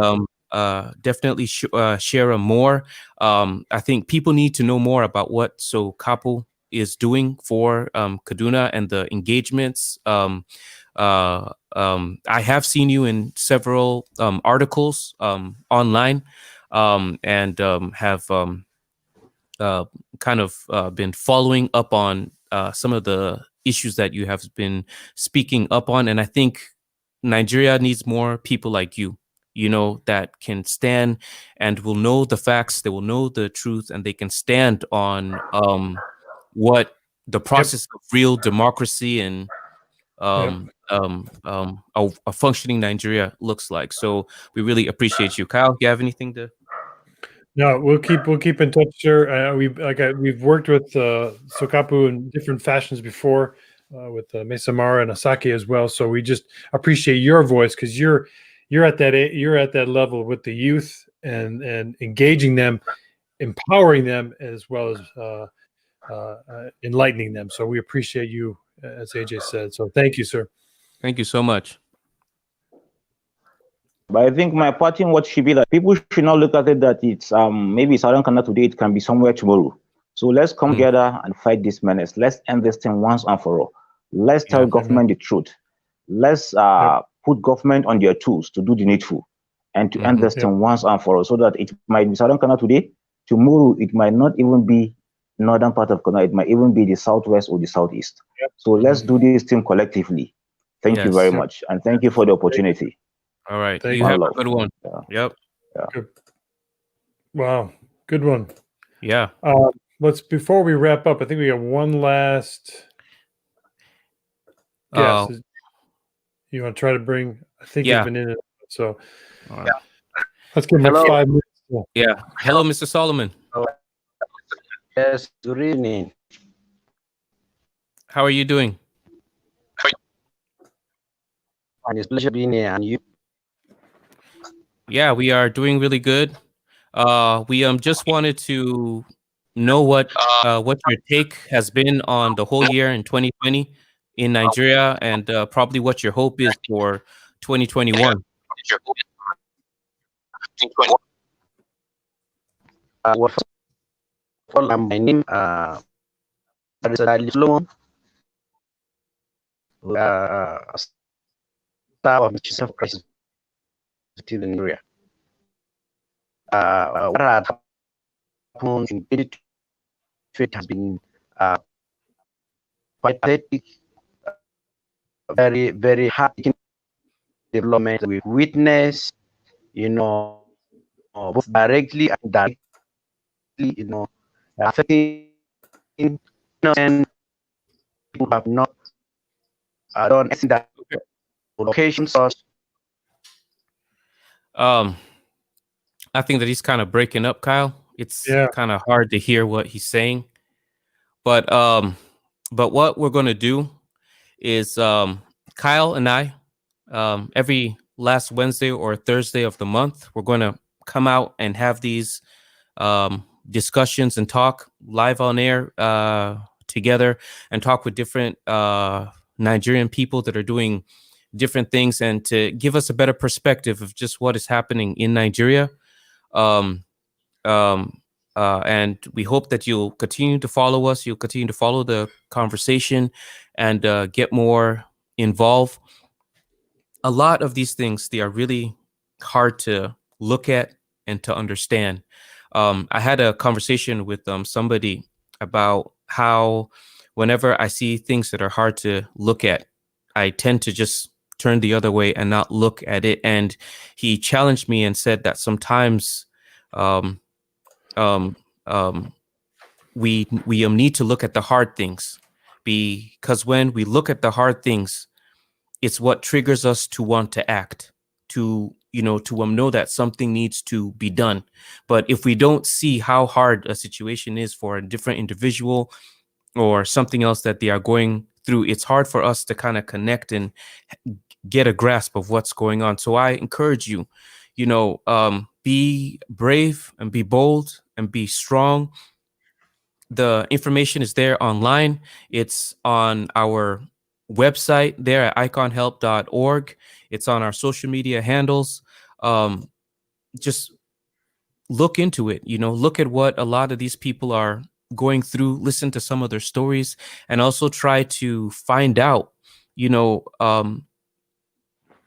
definitely share more. I think people need to know more about what SOCAPO is doing for Kaduna and the engagements. I have seen you in several articles online and have kind of been following up on some of the issues that you have been speaking up on. And I think Nigeria needs more people like you, that can stand and will know the facts, they will know the truth, and they can stand on what the process of real democracy and a functioning Nigeria looks like. So we really appreciate you. Kyle, you have anything to? No, we'll keep in touch, sir. We've worked with SOCAPO in different fashions before, with Mesa Mara and Asake as well. So we just appreciate your voice, because you're at that level with the youth and engaging them, empowering them, as well as enlightening them. So we appreciate you, as AJ said. So thank you, sir. Thank you so much. But I think my parting word should be that people should not look at it that it's maybe Southern Canada today, it can be somewhere tomorrow. So let's come together and fight this menace. Let's end this thing once and for all. Let's tell government the truth. Let's put government on their tools to do the needful and to end this thing once and for all, so that it might be Southern Canada today, tomorrow it might not even be northern part of Canada, it might even be the southwest or the southeast. So let's do this thing collectively. Thank you very much, and thank you for the opportunity. All right. You have a good one. Yep. Good. Wow. Good one. Yeah. Before we wrap up, I think we got one last guess. You want to try to bring, I think you've been in it. So let's give him 5 minutes. Yeah. Hello, Mr. Solomon. Yes, good evening. How are you doing? And it's a pleasure being here. And you? Yeah, we are doing really good. We just wanted to know what your take has been on the whole year in 2020 in Nigeria, and probably what your hope is for 2021. Well, first of all, my name is Ali Solomon. Star of Jesus Christ in Nigeria. What had happened in 2020 has been quite pathetic, very, very hard development we witnessed, both directly and indirectly, affecting innocent people who have not done anything that location source. I think that he's kind of breaking up, Kyle. It's kind of hard to hear what he's saying. But what we're going to do is Kyle and I, every last Wednesday or Thursday of the month, we're going to come out and have these discussions and talk live on air together, and talk with different Nigerian people that are doing different things, and to give us a better perspective of just what is happening in Nigeria. And we hope that you'll continue to follow us. You'll continue to follow the conversation and get more involved. A lot of these things, they are really hard to look at and to understand. I had a conversation with somebody about how whenever I see things that are hard to look at, I tend to just turn the other way and not look at it. And he challenged me and said that sometimes we need to look at the hard things, because when we look at the hard things, it's what triggers us to want to act, to know that something needs to be done. But if we don't see how hard a situation is for a different individual or something else that they are going through, it's hard for us to kind of connect and get a grasp of what's going on. So I encourage you, be brave and be bold and be strong. The information is there online. It's on our website there at iconhelp.org. It's on our social media handles. Just look into it, look at what a lot of these people are going through, listen to some of their stories, and also try to find out,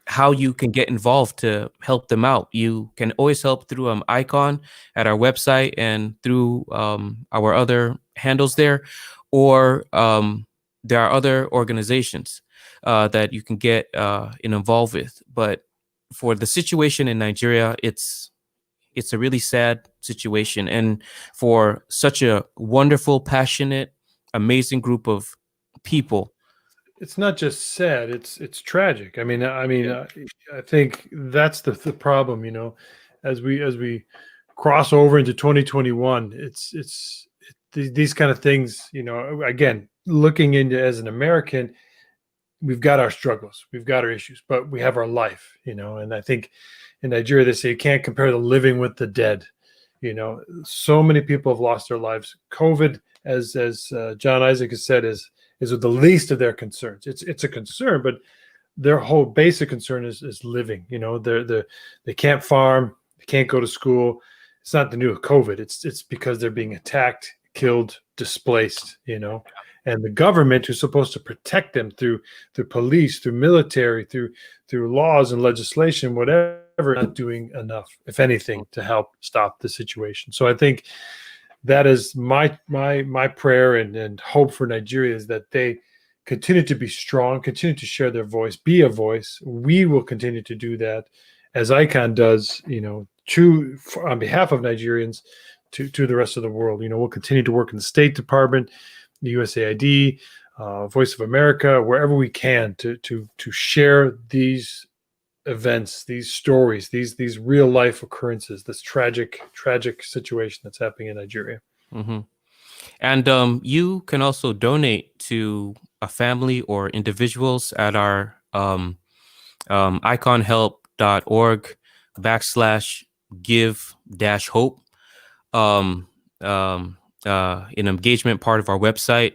how you can get involved to help them out. You can always help through Icon at our website and through our other handles there, or there are other organizations that you can get involved with. But for the situation in Nigeria, it's a really sad situation, and for such a wonderful, passionate, amazing group of people. It's not just sad; it's tragic. I think that's the problem. As we cross over into 2021, it's these kind of things. Again, looking into as an American, we've got our struggles, we've got our issues, but we have our life. And I think in Nigeria they say you can't compare the living with the dead. So many people have lost their lives. COVID, as John Isaac has said, is the least of their concerns. It's a concern, but their whole basic concern is living. They can't farm, they can't go to school. It's not the new COVID. It's because they're being attacked, killed, displaced. And the government, who's supposed to protect them through police, through military, through laws and legislation, whatever, not doing enough, if anything, to help stop the situation. So I think that is my prayer and hope for Nigeria, is that they continue to be strong, continue to share their voice, be a voice. We will continue to do that, as ICON does, on behalf of Nigerians to the rest of the world. We'll continue to work in the State Department, the USAID, Voice of America, wherever we can to share these events, these stories, these real life occurrences, this tragic situation that's happening in Nigeria. Mm-hmm. And you can also donate to a family or individuals at our iconhelp.org/give-hope, an engagement part of our website,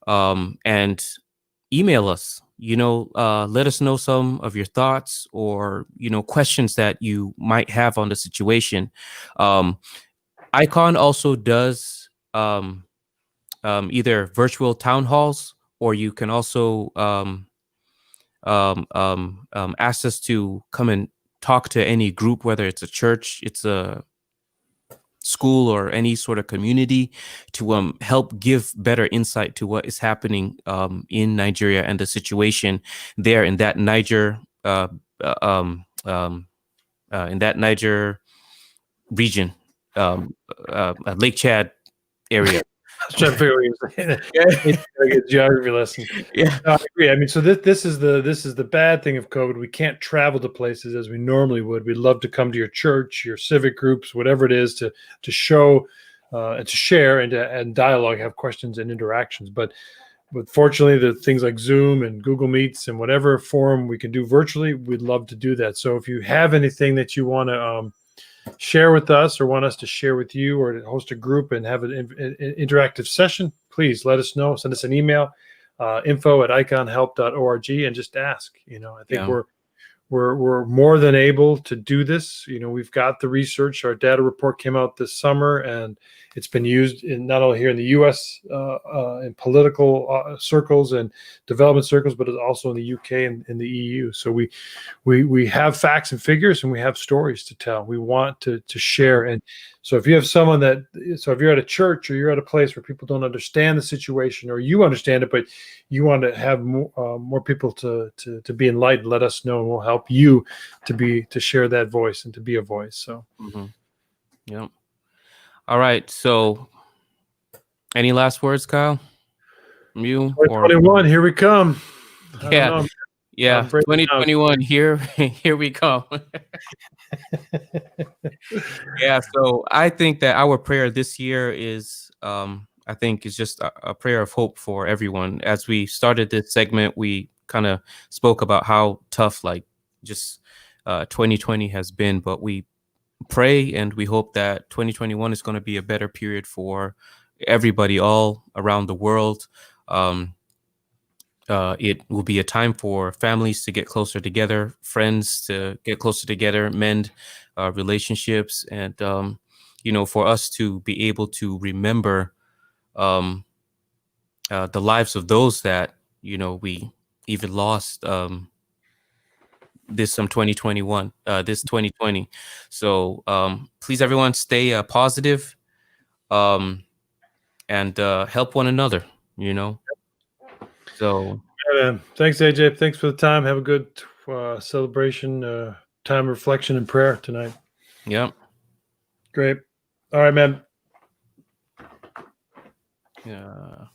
and email us. Let us know some of your thoughts or questions that you might have on the situation. Icon also does either virtual town halls, or you can also ask us to come and talk to any group, whether it's a church, it's a school, or any sort of community, to help give better insight to what is happening in Nigeria and the situation there in that Niger region, Lake Chad area. I was trying to figure out what you're saying. Like a geography lesson. Yeah, No, I agree. So this is the bad thing of COVID. We can't travel to places as we normally would. We'd love to come to your church, your civic groups, whatever it is, to show and to share and dialogue, have questions and interactions. But fortunately, the things like Zoom and Google Meets and whatever forum we can do virtually, we'd love to do that. So if you have anything that you want to share with us, or want us to share with you, or to host a group and have an interactive session, please let us know. Send us an email, info@iconhelp.org, and just ask. I think we're more than able to do this. We've got the research. Our data report came out this summer, and it's been used in not only here in the U.S. In political circles and development circles, but also in the UK and in the EU. So we have facts and figures, and we have stories to tell. We want to share. And so if you have someone so if you're at a church, or you're at a place where people don't understand the situation, or you understand it, but you want to have more people to be enlightened, let us know, and we'll help you to share that voice and to be a voice. So, yeah. All right. So Any last words, Kyle? From you or 2021, here we come. I don't yeah, know. yeah, I'm breaking out. 2021. Here, here we come. Yeah, so I think that our prayer this year is, I think, is just a prayer of hope for everyone. As we started this segment, we kind of spoke about how tough, like, just 2020 has been, but we pray and we hope that 2021 is going to be a better period for everybody all around the world. It will be a time for families to get closer together, friends to get closer together, mend relationships, and for us to be able to remember the lives of those that we even lost this 2020. So please, everyone, stay positive and help one another. So. Yeah, man. Thanks, AJ. Thanks for the time. Have a good celebration, time of reflection and prayer tonight. Yeah. Great. All right, man. Yeah.